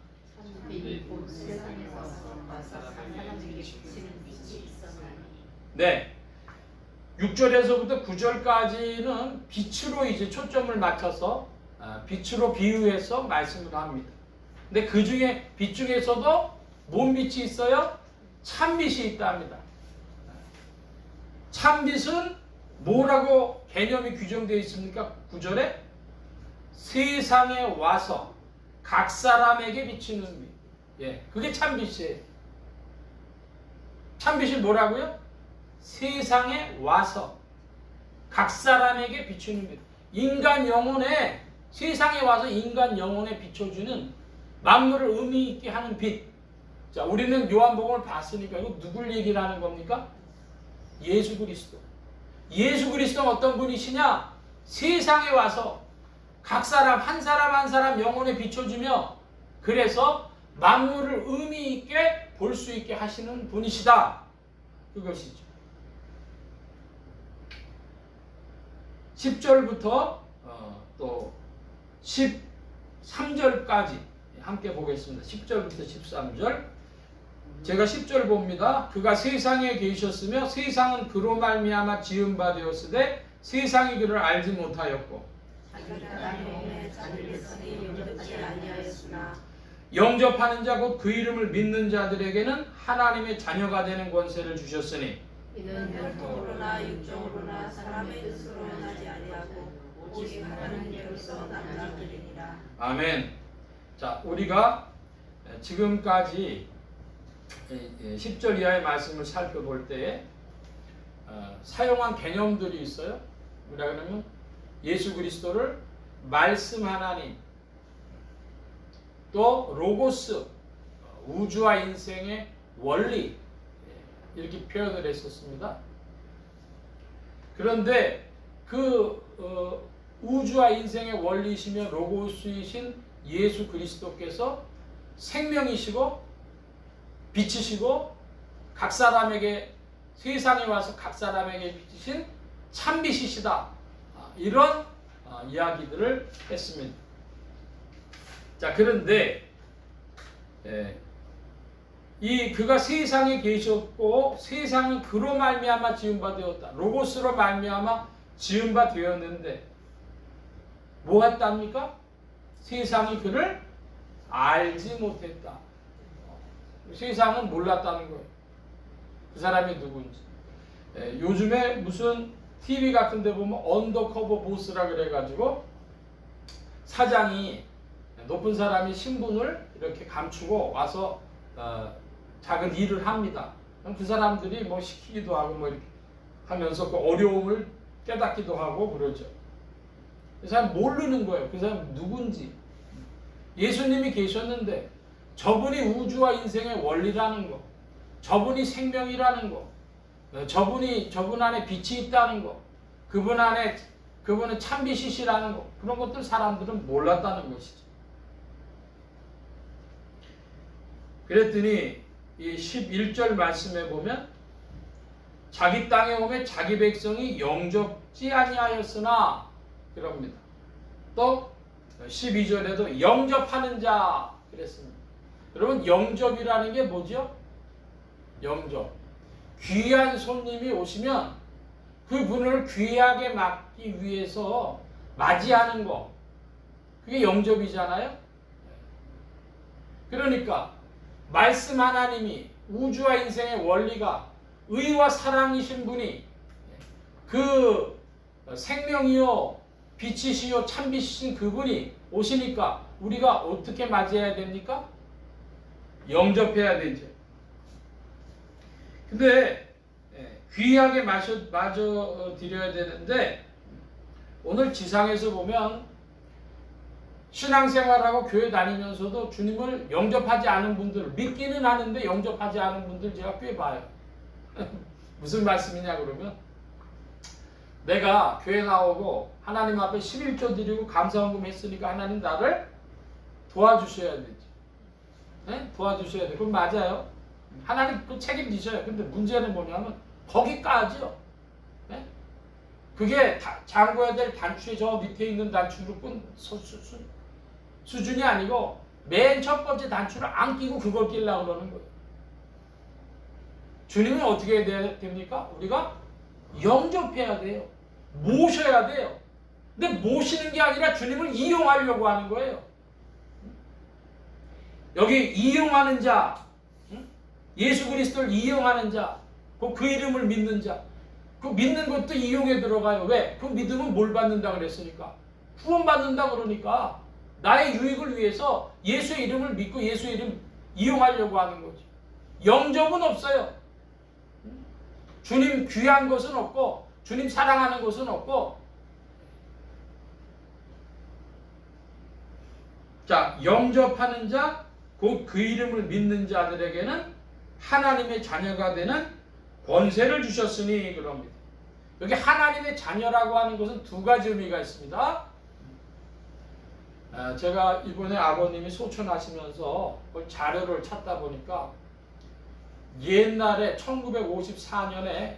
네, 6절에서부터 9절까지는 빛으로 이제 초점을 맞춰서 빛으로 비유해서 말씀을 합니다. 근데 그 중에 빛 중에서도 뭔 빛이 있어요? 참빛이 있답니다. 참빛은 뭐라고 개념이 규정되어 있습니까? 9절에 세상에 와서 각 사람에게 비치는 빛. 예, 그게 참빛이에요. 참빛이 뭐라고요? 세상에 와서 각 사람에게 비추는 빛. 인간 영혼에 세상에 와서 인간 영혼에 비춰주는 만물을 의미 있게 하는 빛. 자, 우리는 요한복음을 봤으니까 이거 누굴 얘기를 하는 겁니까? 예수 그리스도. 예수 그리스도는 어떤 분이시냐? 세상에 와서 각 사람 한 사람 영혼에 비춰주며 그래서 만물을 의미 있게 볼 수 있게 하시는 분이시다. 그것이죠. 10절부터 또 13절까지 함께 보겠습니다. 10절부터 13절. 제가 10절 봅니다. 그가 세상에 계셨으며 세상은 그로 말미암아 지은 바 되었으되 세상이 그를 알지 못하였고 자기가 땅에 오매 자기를 쓰기 용접지 아니하였으나 영접하는 자 곧 그 이름을 믿는 자들에게는 하나님의 자녀가 되는 권세를 주셨으니 이는 혈통으로나 육정으로나 사람의 뜻으로 나지 아니하고 오직 하나님께로서 남자들이니라. 아멘. 자, 우리가 지금까지 10절 이하의 말씀을 살펴볼 때에 사용한 개념들이 있어요. 뭐라 그러면 예수 그리스도를 말씀 하나님, 또 로고스, 우주와 인생의 원리, 이렇게 표현을 했었습니다. 그런데 그 우주와 인생의 원리이시며 로고스이신 예수 그리스도께서 생명이시고 빛이시고 각 사람에게 세상에 와서 각 사람에게 비치신 참빛이시다. 이런 이야기들을 했습니다. 자, 그런데 이 그가 세상에 계셨고 세상은 그로 말미암아 지은 바 되었다. 로고스로 말미암아 지은 바 되었는데 뭐 했답니까? 세상이 그를 알지 못했다. 세상은 몰랐다는 거예요. 그 사람이 누군지. 요즘에 무슨 TV 같은 데 보면 언더커버 보스라 그래가지고 사장이 높은 사람이 신분을 이렇게 감추고 와서 작은 일을 합니다. 그럼 그 사람들이 뭐 시키기도 하고 뭐 이렇게 하면서 그 어려움을 깨닫기도 하고 그러죠. 그 사람 모르는 거예요. 그 사람 누군지. 예수님이 계셨는데 저분이 우주와 인생의 원리라는 거, 저분이 생명이라는 거, 저분 안에 빛이 있다는 거, 그분은 참빛이시라는 거, 그런 것들 사람들은 몰랐다는 것이죠. 그랬더니 이 11절 말씀에 보면 자기 땅에 오매 자기 백성이 영접지 아니하였으나 그럽니다. 또 12절에도 영접하는 자 그랬습니다. 여러분, 영접이라는 게 뭐죠? 영접. 귀한 손님이 오시면 그분을 귀하게 맞기 위해서 맞이하는 거, 그게 영접이잖아요. 그러니까 말씀 하나님이 우주와 인생의 원리가 의와 사랑이신 분이 그 생명이요 빛이시요 참빛이신 그분이 오시니까 우리가 어떻게 맞이해야 됩니까? 영접해야 되죠. 근데 귀하게 마저 드려야 되는데 오늘 지상에서 보면 신앙생활하고 교회 다니면서도 주님을 영접하지 않은 분들, 믿기는 하는데 영접하지 않은 분들 제가 꽤 봐요. 무슨 말씀이냐 그러면 내가 교회 나오고 하나님 앞에 11조 드리고 감사헌금 했으니까 하나님 나를 도와주셔야 되지. 네? 도와주셔야 돼. 그건 맞아요. 하나님 그 책임지셔요. 근데 문제는 뭐냐면 거기까지요. 네? 그게 잠궈야 될 단추의 저 밑에 있는 단추로 뿐 수준이 아니고 맨 첫 번째 단추를 안 끼고 그걸 끼려고 그러는 거예요. 주님은 어떻게 해야 됩니까? 우리가 영접해야 돼요. 모셔야 돼요. 근데 모시는 게 아니라 주님을 이용하려고 하는 거예요. 여기 이용하는 자, 예수 그리스도를 이용하는 자, 그 이름을 믿는 자, 그 믿는 것도 이용에 들어가요. 왜? 그 믿음은 뭘 받는다 그랬으니까? 후원 받는다 그러니까 나의 유익을 위해서 예수의 이름을 믿고 예수의 이름 이용하려고 하는 거죠. 영접은 없어요. 주님 귀한 것은 없고 주님 사랑하는 것은 없고. 자, 영접하는 자, 곧 그 이름을 믿는 자들에게는 하나님의 자녀가 되는 권세를 주셨으니 그럽니다. 여기 하나님의 자녀라고 하는 것은 두 가지 의미가 있습니다. 제가 이번에 아버님이 소천하시면서 자료를 찾다 보니까 옛날에 1954년에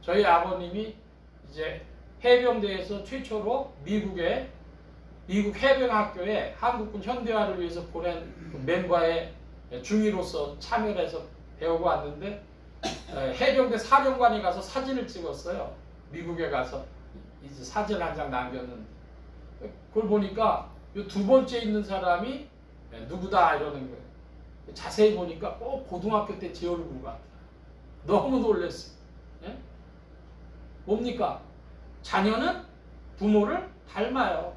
저희 아버님이 이제 해병대에서 최초로 미국 해병학교에 한국군 현대화를 위해서 보낸 멤버의 중위로서 참여해서 배우고 왔는데 해병대 사령관이 가서 사진을 찍었어요. 미국에 가서 이제 사진 한 장 남겼는데 그걸 보니까 이 두 번째 있는 사람이 누구다 이러는 거예요. 자세히 보니까 꼭 고등학교 때 제 얼굴 같아. 너무 놀랐어요. 예? 뭡니까? 자녀는 부모를 닮아요.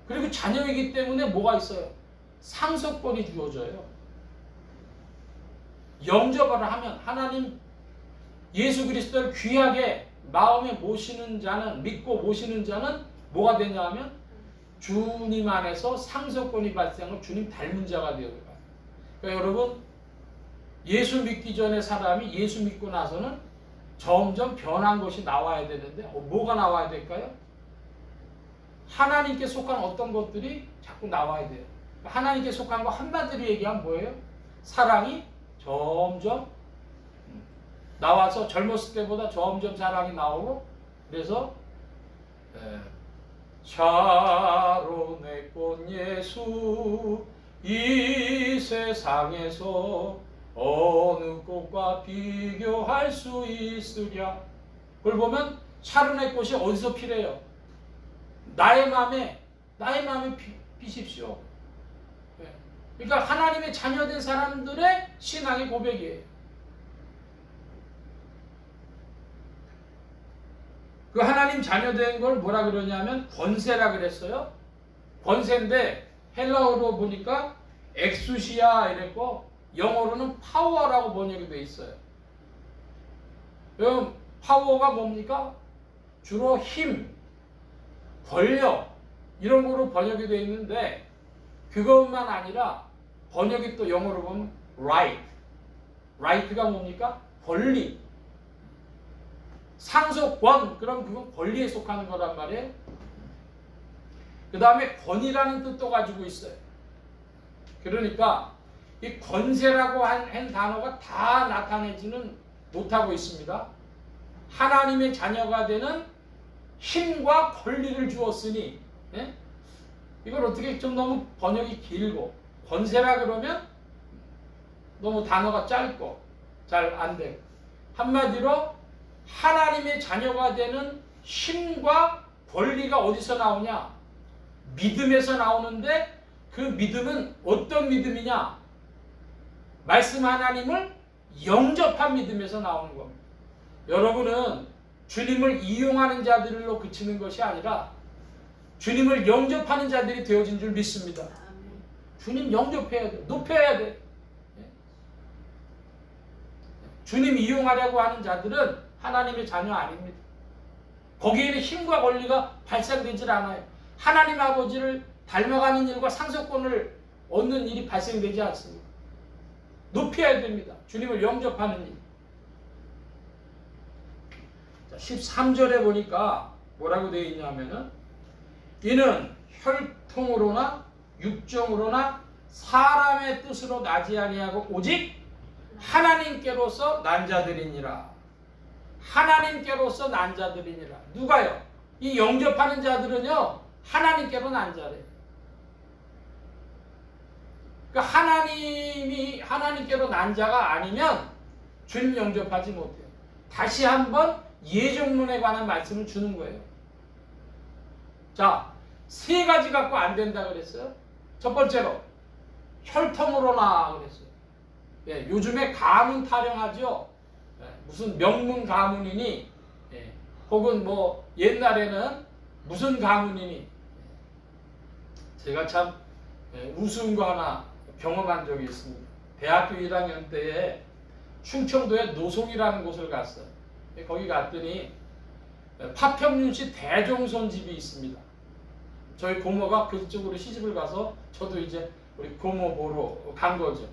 그리고 자녀이기 때문에 뭐가 있어요? 상속권이 주어져요. 영접을 하면 하나님 예수 그리스도를 귀하게 마음에 모시는 자는, 믿고 모시는 자는 뭐가 되냐 하면 주님 안에서 상속권이 발생하고 주님 닮은 자가 되어요. 그러니까 여러분, 예수 믿기 전에 사람이 예수 믿고 나서는 점점 변한 것이 나와야 되는데 뭐가 나와야 될까요? 하나님께 속한 어떤 것들이 자꾸 나와야 돼요. 하나님께 속한 거 한마디로 얘기하면 뭐예요? 사랑이 점점 나와서 젊었을 때보다 점점 사랑이 나오고, 그래서 샤론의 꽃 예수 이 세상에서 어느 꽃과 비교할 수 있으랴. 그걸 보면 샤론의 꽃이 어디서 피래요? 나의 마음에 피십시오. 그러니까 하나님의 자녀된 사람들의 신앙의 고백이에요. 그 하나님 자녀된 걸 뭐라 그러냐면 권세라 그랬어요. 권세인데 헬라어로 보니까 엑수시아 이랬고 영어로는 파워라고 번역이 돼 있어요. 그럼 파워가 뭡니까? 주로 힘, 권력 이런 거로 번역이 돼 있는데 그것만 아니라 번역이 또 영어로 보면 right. right가 뭡니까? 권리. 상속권, 그럼 그건 권리에 속하는 거란 말이에요. 그 다음에 권이라는 뜻도 가지고 있어요. 그러니까 이 권세라고 한 단어가 다 나타내지는 못하고 있습니다. 하나님의 자녀가 되는 힘과 권리를 주었으니, 예? 이걸 어떻게 좀 너무 번역이 길고, 권세라 그러면 너무 단어가 짧고 잘 안 되고, 한마디로 하나님의 자녀가 되는 힘과 권리가 어디서 나오냐? 믿음에서 나오는데 그 믿음은 어떤 믿음이냐? 말씀 하나님을 영접한 믿음에서 나오는 겁니다. 여러분은 주님을 이용하는 자들로 그치는 것이 아니라 주님을 영접하는 자들이 되어진 줄 믿습니다. 주님 영접해야 돼. 높여야 돼. 주님 이용하려고 하는 자들은 하나님의 자녀 아닙니다. 거기에는 힘과 권리가 발생되질 않아요. 하나님 아버지를 닮아가는 일과 상속권을 얻는 일이 발생되지 않습니다. 높여야 됩니다. 주님을 영접하는 일. 13절에 보니까 뭐라고 되어 있냐면은 이는 혈통으로나 육정으로나 사람의 뜻으로 나지 아니하고 오직 하나님께로서 난 자들이니라. 하나님께로서 난 자들이니라. 누가요? 이 영접하는 자들은요, 하나님께로 난 자래요. 그러니까 하나님이 하나님께로 난 자가 아니면 주님 영접하지 못해요. 다시 한번 예정론에 관한 말씀을 주는 거예요. 자, 세 가지 갖고 안 된다 그랬어요. 첫 번째로 혈통으로나 그랬어요. 예, 요즘에 가문 타령하죠. 무슨 명문 가문이니, 혹은 뭐 옛날에는 무슨 가문이니. 제가 참 우스운 거 하나 경험한 적이 있습니다. 대학교 1학년 때에 충청도에 노송이라는 곳을 갔어요. 거기 갔더니 파평윤씨 대종손 집이 있습니다. 저희 고모가 그쪽으로 시집을 가서 저도 이제 우리 고모 보러 간 거죠.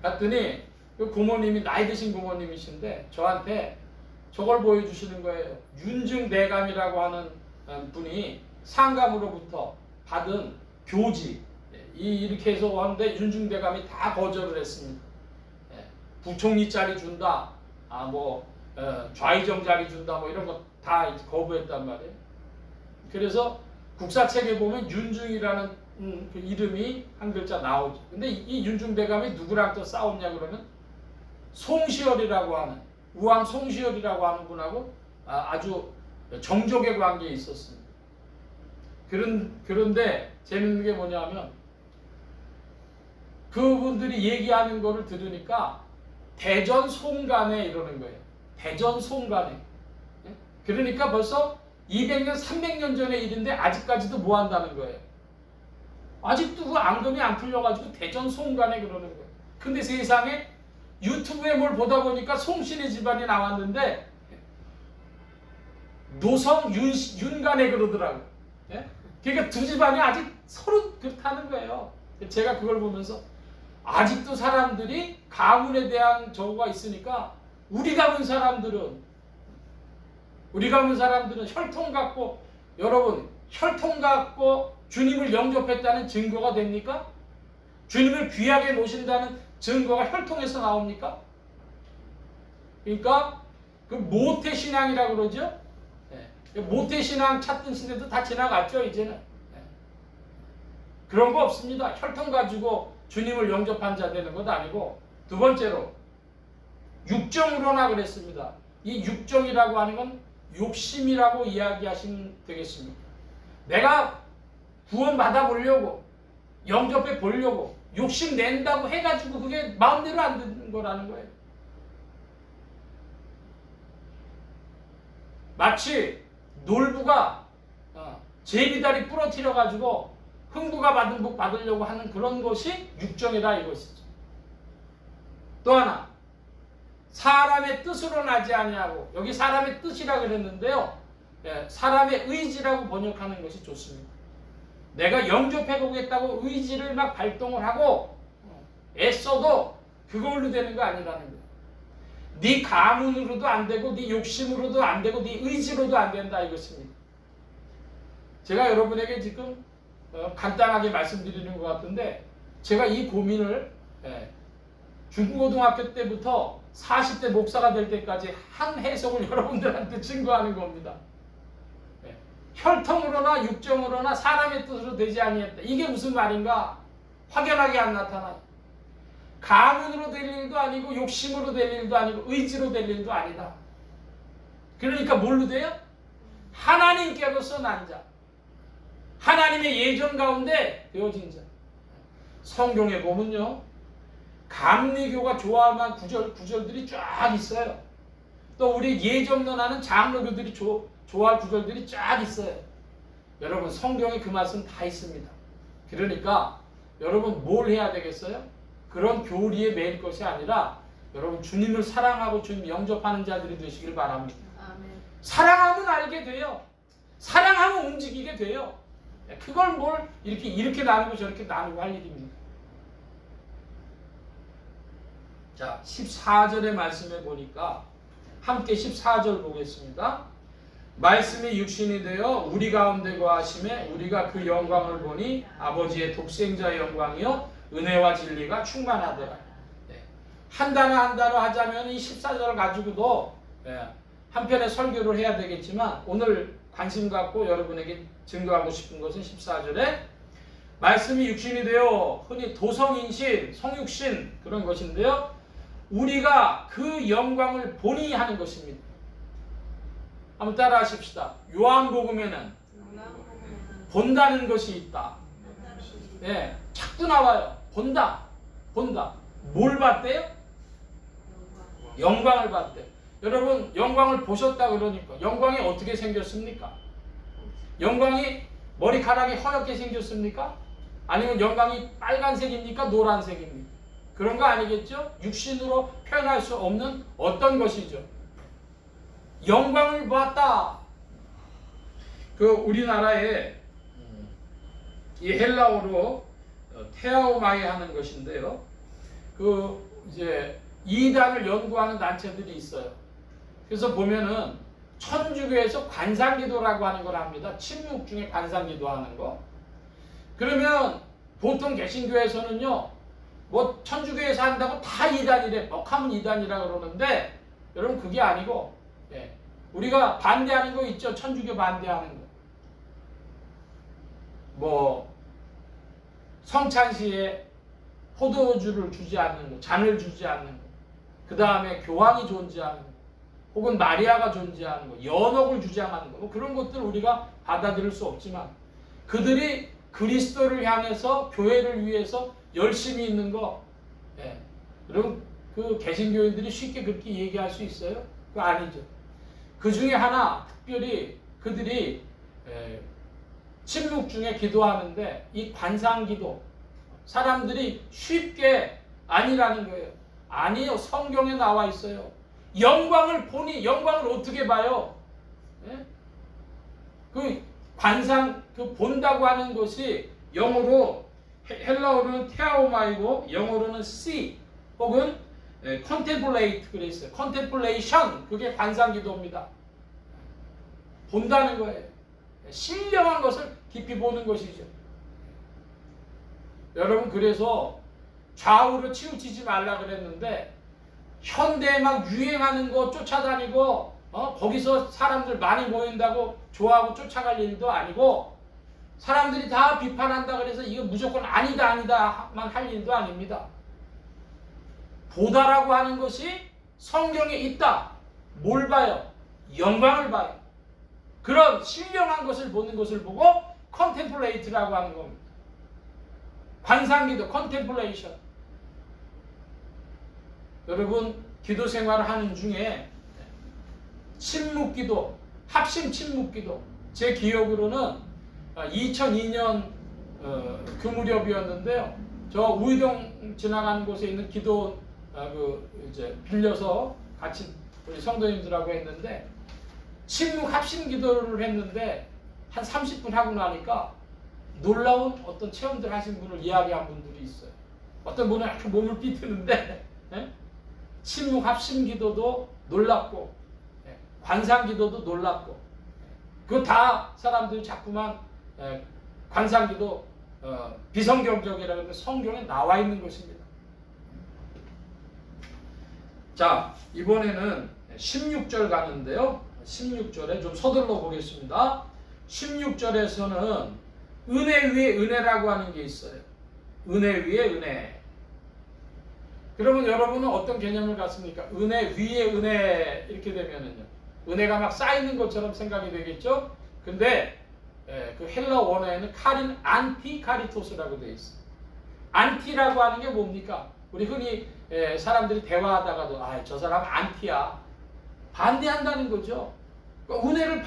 갔더니 그 고모님이 나이 드신 고모님이신데 저한테 저걸 보여주시는 거예요. 윤중대감이라고 하는 분이 상감으로부터 받은 교지, 이렇게 해서 하는데 윤중대감이 다 거절을 했습니다. 부총리 자리 준다, 좌의정 자리 준다, 뭐 이런 거 다 거부했단 말이에요. 그래서 국사책에 보면 윤중이라는 그 이름이 한 글자 나오죠. 근데 이 윤중대감이 누구랑 또 싸웠냐 그러면 송시열이라고 하는, 우왕 송시열이라고 하는 분하고 아주 정족의 관계에 있었습니다. 그런데 재밌는 게 뭐냐면 그분들이 얘기하는 거를 들으니까 대전송간에 이러는 거예요. 대전송간에. 그러니까 벌써 200년, 300년 전의 일인데 아직까지도 뭐 한다는 거예요. 아직도 그 앙금이 안 풀려가지고 대전송간에 그러는 거예요. 근데 세상에 유튜브에 뭘 보다 보니까 송신의 집안이 나왔는데 노성 윤간에 그러더라고요. 예? 그러니까 두 집안이 아직 서로 그렇다는 거예요. 제가 그걸 보면서 아직도 사람들이 가문에 대한 저거가 있으니까 우리 가문 사람들은 혈통 갖고 여러분 혈통 갖고 주님을 영접했다는 증거가 됩니까? 주님을 귀하게 모신다는 증거가 혈통에서 나옵니까? 그러니까 그 모태신앙이라고 그러죠. 모태신앙 찾던 시대도 다 지나갔죠. 이제는 그런 거 없습니다. 혈통 가지고 주님을 영접한 자 되는 것도 아니고. 두 번째로 육정으로나 그랬습니다. 이 육정이라고 하는 건 욕심이라고 이야기하시면 되겠습니다. 내가 구원 받아 보려고 영접해 보려고 욕심 낸다고 해가지고 그게 마음대로 안 되는 거라는 거예요. 마치 놀부가 제비다리 부러뜨려 가지고 흥부가 받은 복 받으려고 하는 그런 것이 육정이다 이것이죠. 또 하나 사람의 뜻으로 나지 아니하고, 여기 사람의 뜻이라 그랬는데요. 사람의 의지라고 번역하는 것이 좋습니다. 내가 영접해 보겠다고 의지를 막 발동을 하고 애써도 그걸로 되는 거 아니라는 거예요. 네 가문으로도 안 되고 네 욕심으로도 안 되고 네 의지로도 안 된다 이것입니다. 제가 여러분에게 지금 간단하게 말씀드리는 것 같은데, 제가 이 고민을 중고등학교 때부터 40대 목사가 될 때까지 한 해석을 여러분들한테 증거하는 겁니다. 혈통으로나 육정으로나 사람의 뜻으로 되지 아니했다. 이게 무슨 말인가? 확연하게 안 나타나요. 가문으로 될 일도 아니고 욕심으로 될 일도 아니고 의지로 될 일도 아니다. 그러니까 뭘로 돼요? 하나님께로서 난 자, 하나님의 예정 가운데 되어진 자. 성경에 보면요, 감리교가 좋아할 구절들이 쫙 있어요. 또 우리 예정론하는 장로교들이 좋아할 구절들이 쫙 있어요. 여러분 성경에 그 말씀 다 있습니다. 그러니까 여러분 뭘 해야 되겠어요? 그런 교리에 매일 것이 아니라 여러분 주님을 사랑하고 주님 영접하는 자들이 되시길 바랍니다. 아멘. 사랑하면 알게 돼요. 사랑하면 움직이게 돼요. 그걸 뭘 이렇게 나누고 저렇게 나누고 할 일입니다. 자, 14절의 말씀에 보니까 함께 14절 보겠습니다. 말씀이 육신이 되어 우리 가운데 거하심에 우리가 그 영광을 보니 아버지의 독생자의 영광이요 은혜와 진리가 충만하더라. 한 단어 하자면 이 14절 가지고도 한편의 설교를 해야 되겠지만, 오늘 관심 갖고 여러분에게 증거하고 싶은 것은 14절에 말씀이 육신이 되어 흔히 도성인신, 성육신 그런 것인데요, 우리가 그 영광을 보니 하는 것입니다. 한번 따라 하십시다. 요한복음에는 본다는 것이 있다. 자꾸 나와요. 본다. 뭘 봤대요? 영광을 봤대요. 여러분 영광을 보셨다 그러니까 영광이 어떻게 생겼습니까? 영광이 머리카락이 허옇게 생겼습니까? 아니면 영광이 빨간색입니까? 노란색입니까? 그런 거 아니겠죠? 육신으로 표현할 수 없는 어떤 것이죠. 영광을 보았다. 그 우리나라에 이 헬라어로 테아오마이 하는 것인데요. 그 이제 이단을 연구하는 단체들이 있어요. 그래서 보면은 천주교에서 관상기도라고 하는 걸 합니다. 침묵 중에 관상기도 하는 거. 그러면 보통 개신교에서는요, 뭐 천주교에서 한다고 다 이단이래, 뻑하면 이단이라 그러는데, 여러분 그게 아니고, 우리가 반대하는 거 있죠. 천주교 반대하는 거. 뭐 성찬시에 포도주를 주지 않는 거, 잔을 주지 않는 거, 그 다음에 교황이 존재하는 거, 혹은 마리아가 존재하는 것, 연옥을 주장하는 것, 뭐 그런 것들 우리가 받아들일 수 없지만 그들이 그리스도를 향해서 교회를 위해서 열심히 있는 거, 예. 여러분 그 개신교인들이 쉽게 그렇게 얘기할 수 있어요? 그거 아니죠. 그 중에 하나 특별히 그들이 침묵 중에 기도하는데 이 관상기도 사람들이 쉽게 아니라는 거예요. 아니요, 성경에 나와 있어요. 영광을 보니 영광을 어떻게 봐요? 예? 그 관상 그 본다고 하는 것이 영어로 헬라어로는 테아오마이고 영어로는 see 혹은 contemplate 그랬어요. contemplation 그게 관상기도입니다. 본다는 거예요. 신령한 것을 깊이 보는 것이죠. 여러분 그래서 좌우로 치우치지 말라 그랬는데 현대에 막 유행하는 거 쫓아다니고 거기서 사람들 많이 모인다고 좋아하고 쫓아갈 일도 아니고 사람들이 다 비판한다 그래서 이거 무조건 아니다 아니다만 할 일도 아닙니다. 보다라고 하는 것이 성경에 있다. 뭘 봐요? 영광을 봐요. 그런 신령한 것을 보는 것을 보고 컨템플레이트라고 하는 겁니다. 관상기도 컨템플레이션. 여러분 기도 생활을 하는 중에 침묵기도, 합심 침묵기도 제 기억으로는 2002년 그 무렵이었는데요. 저 우이동 지나가는 곳에 있는 기도 이제 빌려서 같이 우리 성도님들하고 했는데 침묵 합심 기도를 했는데 한 30분 하고 나니까 놀라운 어떤 체험들 하신 분을 이야기한 분들이 있어요. 어떤 분은 이렇게 몸을 삐트는데 침묵 합심 기도도 놀랍고 관상 기도도 놀랍고 그거 다 사람들이 자꾸만 관상 기도 비성경적이라고 하는데 성경에 나와 있는 것입니다. 자, 이번에는 16절 가는데요. 16절에 좀 서둘러 보겠습니다. 16절에서는 은혜 위에 은혜라고 하는 게 있어요. 은혜 위에 은혜. 그러면 여러분은 어떤 개념을 갖습니까? 은혜 위에 은혜 이렇게 되면은요. 은혜가 막 쌓이는 것처럼 생각이 되겠죠? 근데 그 헬라 원어에는 카린 안티카리토스라고 되어 있어요. 안티라고 하는 게 뭡니까? 우리 흔히 사람들이 대화하다가도 저 사람 안티야. 반대한다는 거죠. 그러니까 은혜를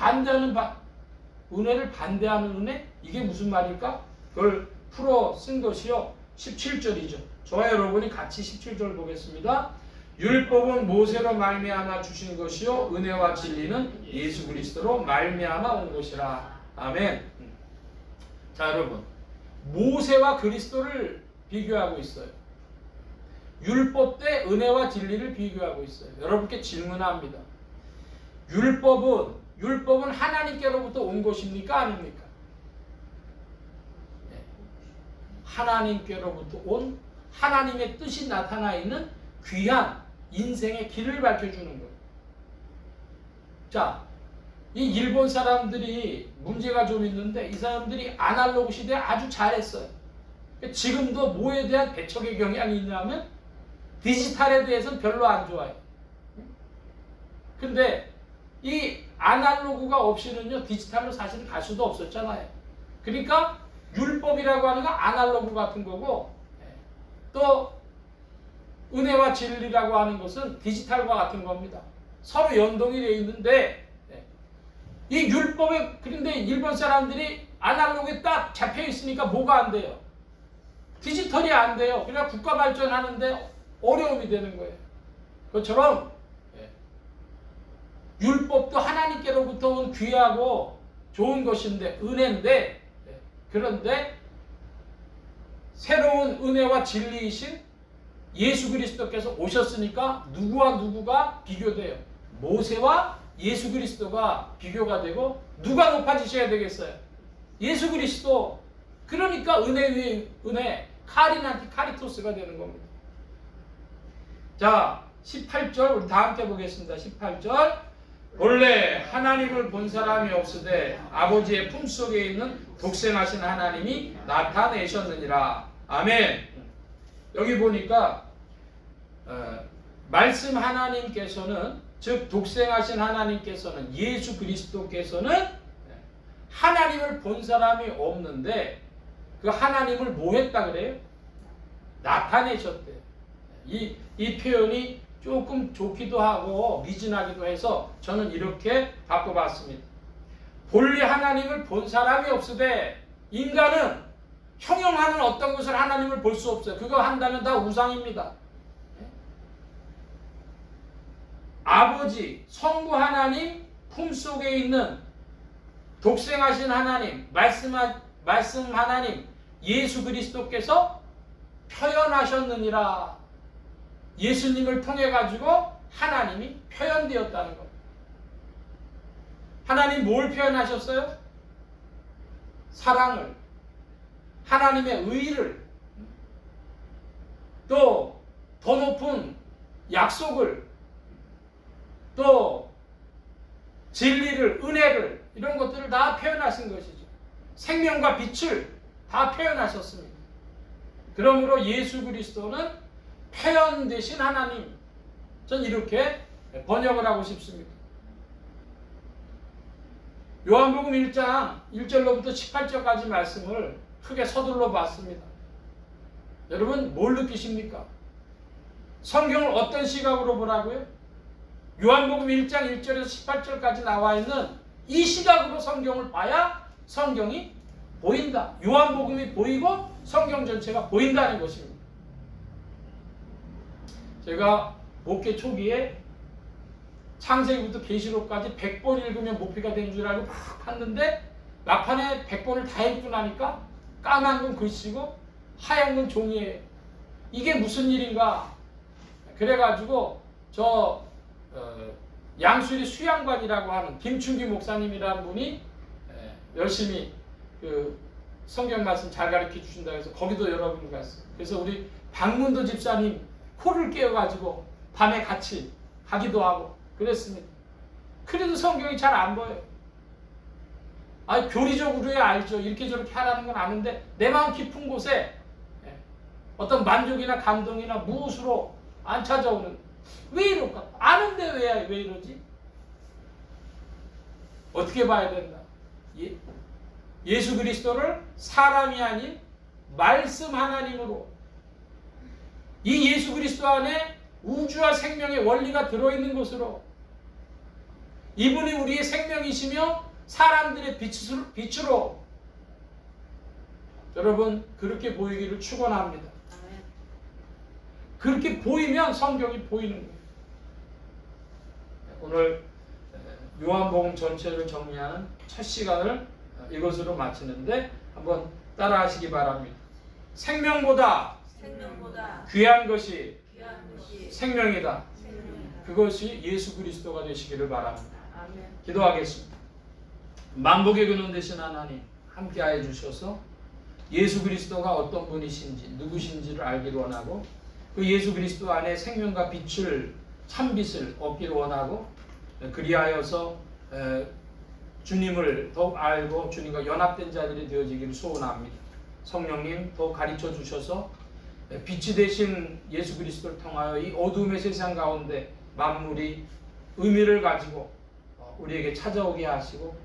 반대하는 은혜? 이게 무슨 말일까? 그걸 풀어 쓴 것이요. 17절이죠. 저와 여러분이 같이 17절 보겠습니다. 율법은 모세로 말미암아 주신 것이요 은혜와 진리는 예수 그리스도로 말미암아 온 것이라. 아멘. 자, 여러분 모세와 그리스도를 비교하고 있어요. 율법 때 은혜와 진리를 비교하고 있어요. 여러분께 질문합니다. 율법은 하나님께로부터 온 것입니까? 아닙니까? 네. 하나님께로부터 온 하나님의 뜻이 나타나 있는 귀한 인생의 길을 밝혀주는 거예요. 자, 이 일본 사람들이 문제가 좀 있는데 이 사람들이 아날로그 시대에 아주 잘했어요. 지금도 뭐에 대한 배척의 경향이 있냐면 디지털에 대해서는 별로 안 좋아요. 근데 이 아날로그가 없이는요 디지털로 사실은 갈 수도 없었잖아요. 그러니까 율법이라고 하는 건 아날로그 같은 거고 또 은혜와 진리라고 하는 것은 디지털과 같은 겁니다. 서로 연동이 되어 있는데 이 율법에 그런데 일본 사람들이 아날로그에 딱 잡혀 있으니까 뭐가 안 돼요? 디지털이 안 돼요. 그러니까 국가 발전하는데 어려움이 되는 거예요. 그것처럼 율법도 하나님께로부터 온 귀하고 좋은 것인데 은혜인데 그런데 새로운 은혜와 진리이신 예수 그리스도께서 오셨으니까 누구와 누구가 비교돼요? 모세와 예수 그리스도가 비교가 되고 누가 높아지셔야 되겠어요? 예수 그리스도. 그러니까 은혜 위에 은혜, 카리난티 카리토스가 되는 겁니다. 자, 18절 우리 다 함께 보겠습니다. 18절 본래 하나님을 본 사람이 없으되 아버지의 품속에 있는 독생하신 하나님이 나타내셨느니라. 아멘. 여기 보니까 말씀 하나님께서는 즉 독생하신 하나님께서는, 예수 그리스도께서는 하나님을 본 사람이 없는데 그 하나님을 뭐 했다 그래요? 나타내셨대요. 이 표현이 조금 좋기도 하고 미진하기도 해서 저는 이렇게 바꿔봤습니다. 본래 하나님을 본 사람이 없으되 인간은 형용하는 어떤 것을 하나님을 볼 수 없어요. 그거 한다면 다 우상입니다. 아버지, 성부 하나님 품속에 있는 독생하신 하나님, 말씀 하나님, 예수 그리스도께서 표현하셨느니라. 예수님을 통해 가지고 하나님이 표현되었다는 것. 하나님 뭘 표현하셨어요? 사랑을, 하나님의 의를, 또 더 높은 약속을, 또 진리를, 은혜를, 이런 것들을 다 표현하신 것이죠. 생명과 빛을 다 표현하셨습니다. 그러므로 예수 그리스도는 표현되신 하나님, 전 이렇게 번역을 하고 싶습니다. 요한복음 1장 1절로부터 18절까지 말씀을 크게 서둘러 봤습니다. 여러분 뭘 느끼십니까? 성경을 어떤 시각으로 보라고요? 요한복음 1장 1절에서 18절까지 나와 있는 이 시각으로 성경을 봐야 성경이 보인다. 요한복음이 보이고 성경 전체가 보인다는 것입니다. 제가 목회 초기에 창세기부터 계시록까지 100번 읽으면 목표가 되는 줄 알고 막 봤는데 막판에 100번을 다 읽고 나니까 까만 건 글씨고 하얀 건 종이에요. 이게 무슨 일인가? 그래가지고 저 양수리 수양관이라고 하는 김춘기 목사님이라는 분이 열심히 그 성경 말씀 잘 가르쳐 주신다 해서 거기도 여러분이 갔어요. 그래서 우리 박문도 집사님 코를 깨워가지고 밤에 같이 가기도 하고 그랬습니다. 그래도 성경이 잘 안 보여요. 아니 교리적으로야 알죠. 이렇게 저렇게 하라는 건 아는데 내 마음 깊은 곳에 어떤 만족이나 감동이나 무엇으로 안 찾아오는, 왜 이럴까? 아는데 왜 이러지? 어떻게 봐야 된다? 예수 그리스도를 사람이 아닌 말씀 하나님으로, 이 예수 그리스도 안에 우주와 생명의 원리가 들어있는 것으로, 이분이 우리의 생명이시며 사람들의 빛으로 여러분 그렇게 보이기를 축원합니다. 그렇게 보이면 성경이 보이는 거예요. 오늘 요한복음 전체를 정리하는 첫 시간을 이것으로 마치는데 한번 따라하시기 바랍니다. 생명보다 귀한 것이 생명이다. 그것이 예수 그리스도가 되시기를 바랍니다. 기도하겠습니다. 만복의 근원 되신 하나님 함께하여 주셔서 예수 그리스도가 어떤 분이신지 누구신지를 알기를 원하고 그 예수 그리스도 안에 생명과 빛을, 참빛을 얻기를 원하고 그리하여서 주님을 더욱 알고 주님과 연합된 자들이 되어지기를 소원합니다. 성령님 더 가르쳐 주셔서 빛이 되신 예수 그리스도를 통하여 이 어두움의 세상 가운데 만물이 의미를 가지고 우리에게 찾아오게 하시고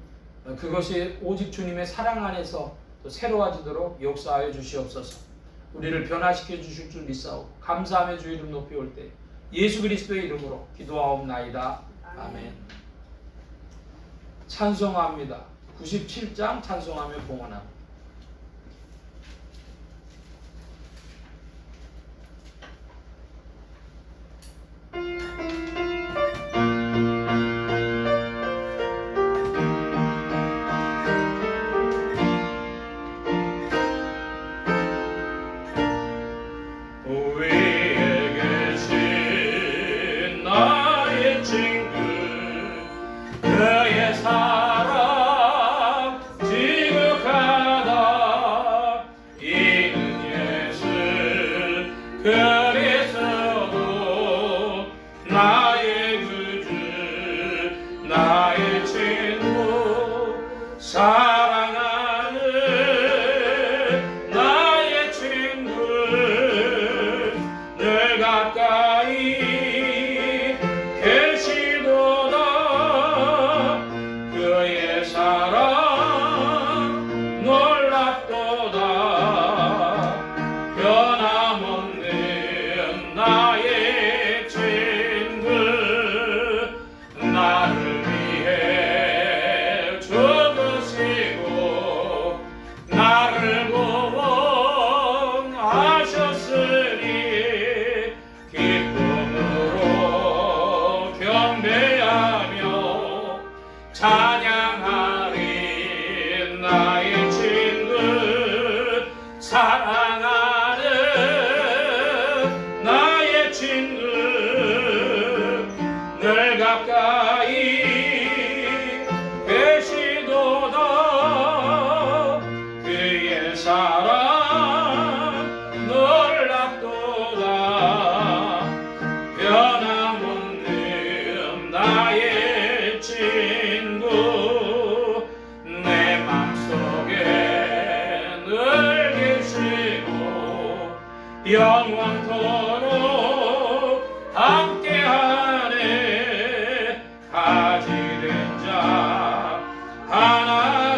그것이 오직 주님의 사랑 안에서 또 새로워지도록 역사하여 주시옵소서. 우리를 변화시켜 주실 줄 믿사오고 감사하며 주 이름 높이 올 때 예수 그리스도의 이름으로 기도하옵나이다. 아멘. 찬송합니다. 97장 찬송하며 봉헌합니다. 사랑 지극한 경배하며 찬양하리 나의 친구 사랑하는 나의 친구 늘 가까이 계시도다 그의 사랑 놀랍도다 변함없는 나의 친구 내 맘속에 늘 계시고 영원토록 함께하네 가지된 자 하나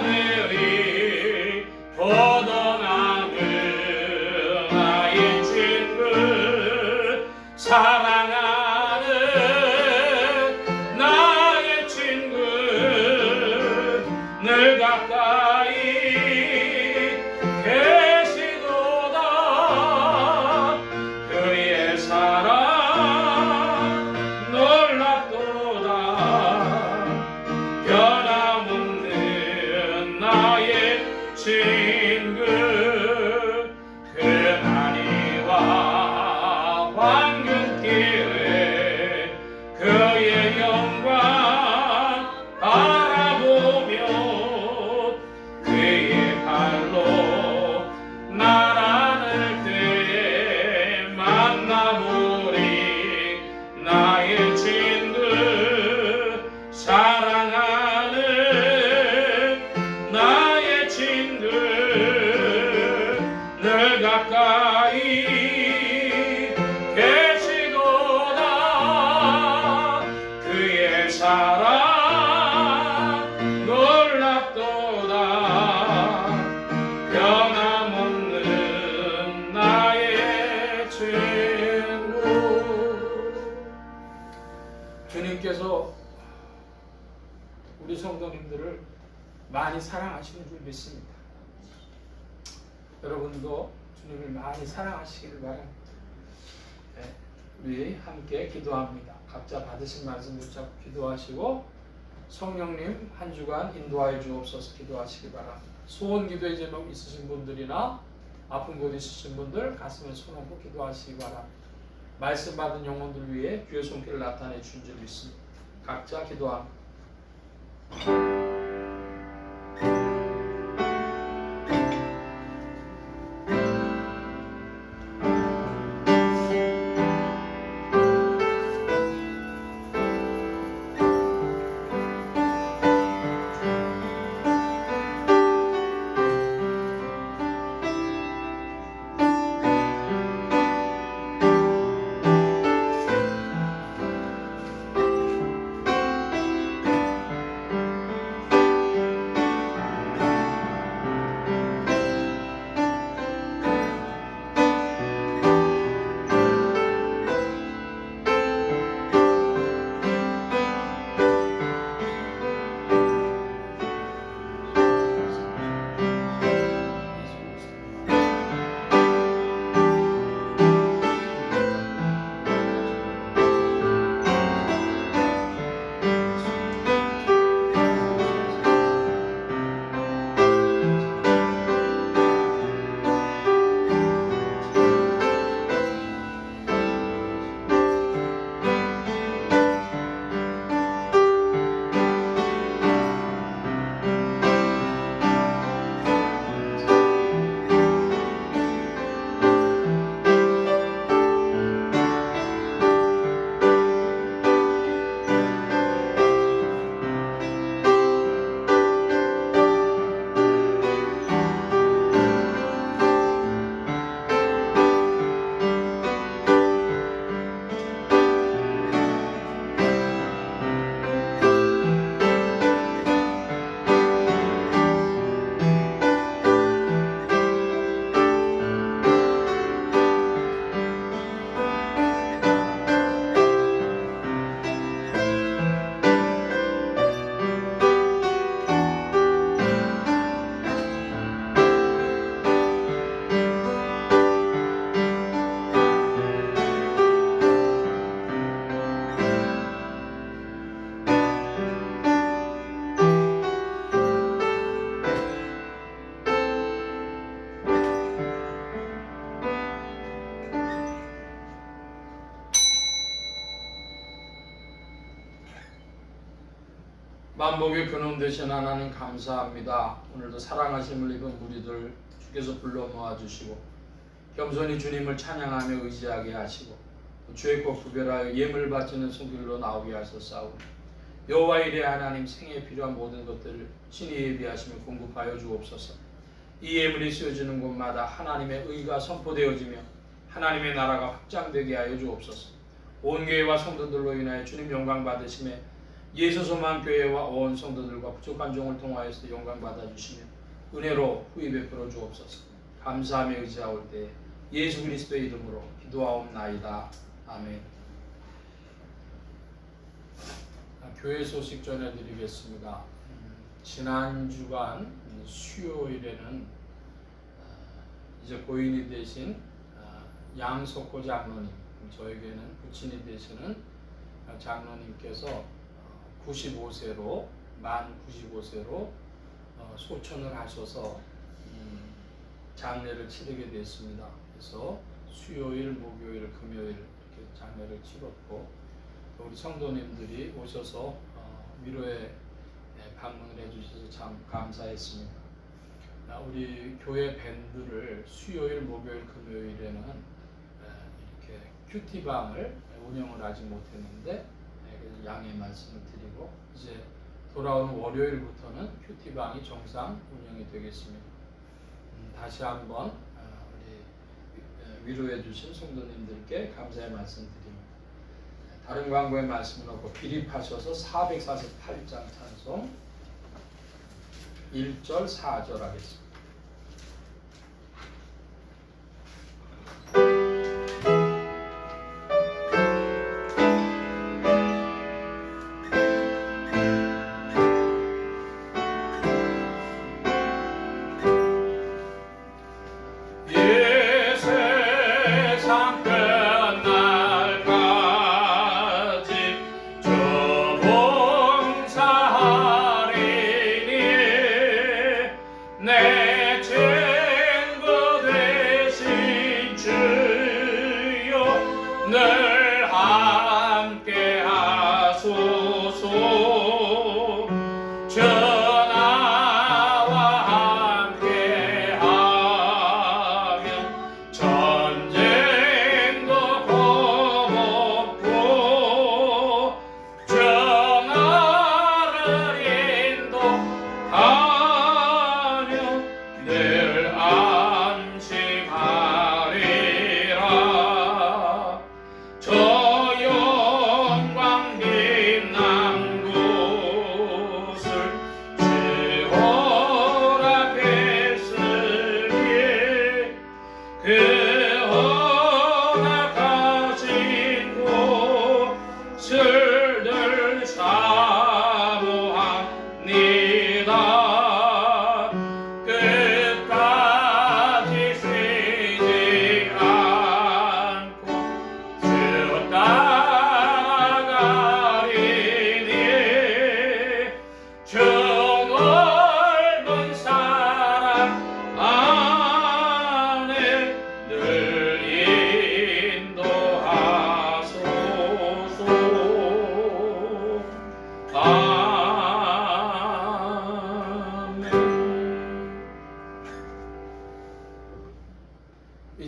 되리 포도나무 나의 친구 사랑하는 나의 친구 늘 가까이 계시도다 그의 사랑 놀랍도다 변함없는 나의 친구 그나니와 황금길에 그의 영광 바라보며 그의 발로 나라를 때 만나보리 나의 친구 사랑하는 나의 친구 늘 가까이 계시도다 그의 사랑 놀랍도다 변함없는 나의 친구 주님께서 우리 성도님들을 많이 사랑하시는 줄 믿습니다. 여러분도 주님을 많이 사랑하시기를 바랍니다. 네, 우리 함께 기도합니다. 각자 받으신 말씀 붙잡고 기도하시고 성령님 한 주간 인도하여 주옵소서 기도하시기 바랍니다. 소원 기도의 제목 있으신 분들이나 아픈 곳 있으신 분들 가슴에 손 얹고 기도하시기 바랍니다. 말씀 받은 영혼들 위해 주의 손길을 나타내 주신 줄 믿습니다. 각자 기도합니다. 만복의 근원 되신 하나님 감사합니다. 오늘도 사랑하심을 입은 우리들 주께서 불러 모아주시고 겸손히 주님을 찬양하며 의지하게 하시고 주의 것 구별하여 예물 바치는 손길로 나오게 하셨사오니 여호와 이레 하나님 생에 필요한 모든 것들을 친히 예비하시며 공급하여 주옵소서. 이 예물이 쓰여지는 곳마다 하나님의 의가 선포되어지며 하나님의 나라가 확장되게 하여 주옵소서. 온 교회와 성도들로 인하여 주님 영광 받으시며 예수 소망 교회와 온 성도들과 부족한 종을 통하여서 영광 받아주시며 은혜로 후히 베풀어 주옵소서. 감사하며 의지하올 때 예수 그리스도의 이름으로 기도하옵나이다. 아멘. 교회 소식 전해드리겠습니다. 지난 주간 수요일에는 이제 고인이 되신 양석호 장로님, 저에게는 부친이 되시는 장로님께서 95세로 만 95세로 소천을 하셔서 장례를 치르게 됐습니다. 그래서 수요일, 목요일, 금요일 이렇게 장례를 치렀고 또 우리 성도님들이 오셔서 위로의 방문을 해주셔서 참 감사했습니다. 우리 교회 밴드를 수요일, 목요일, 금요일에는 이렇게 큐티방을 운영을 하지 못했는데 양해 말씀을 드리고 이제 돌아오는 월요일부터는 큐티방이 정상 운영이 되겠습니다. 다시 한번 우리 위로해 주신 성도님들께 감사의 말씀 드립니다. 다른 광고의 말씀은 없고 비립하셔서 448장 찬송 1절 4절 하겠습니다.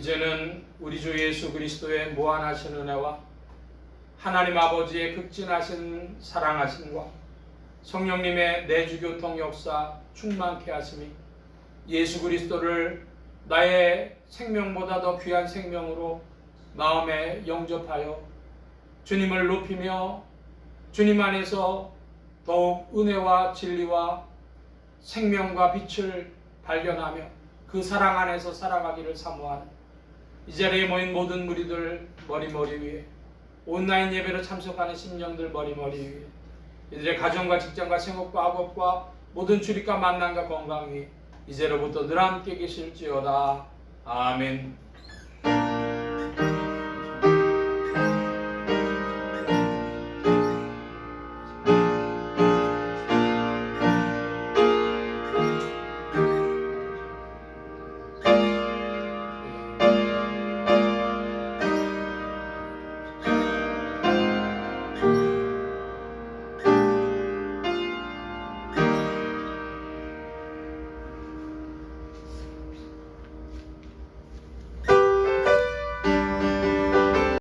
이제는 우리 주 예수 그리스도의 무한하신 은혜와 하나님 아버지의 극진하신 사랑하심과 성령님의 내주교통 역사 충만케 하심이 예수 그리스도를 나의 생명보다 더 귀한 생명으로 마음에 영접하여 주님을 높이며 주님 안에서 더욱 은혜와 진리와 생명과 빛을 발견하며 그 사랑 안에서 살아가기를 사모하는 이 자리에 모인 모든 무리들 머리머리 위에 온라인 예배로 참석하는 심령들 머리머리 위에 이들의 가정과 직장과 생업과 학업과 모든 출입과 만남과 건강 위에 이제로부터 늘 함께 계실지어다. 아멘.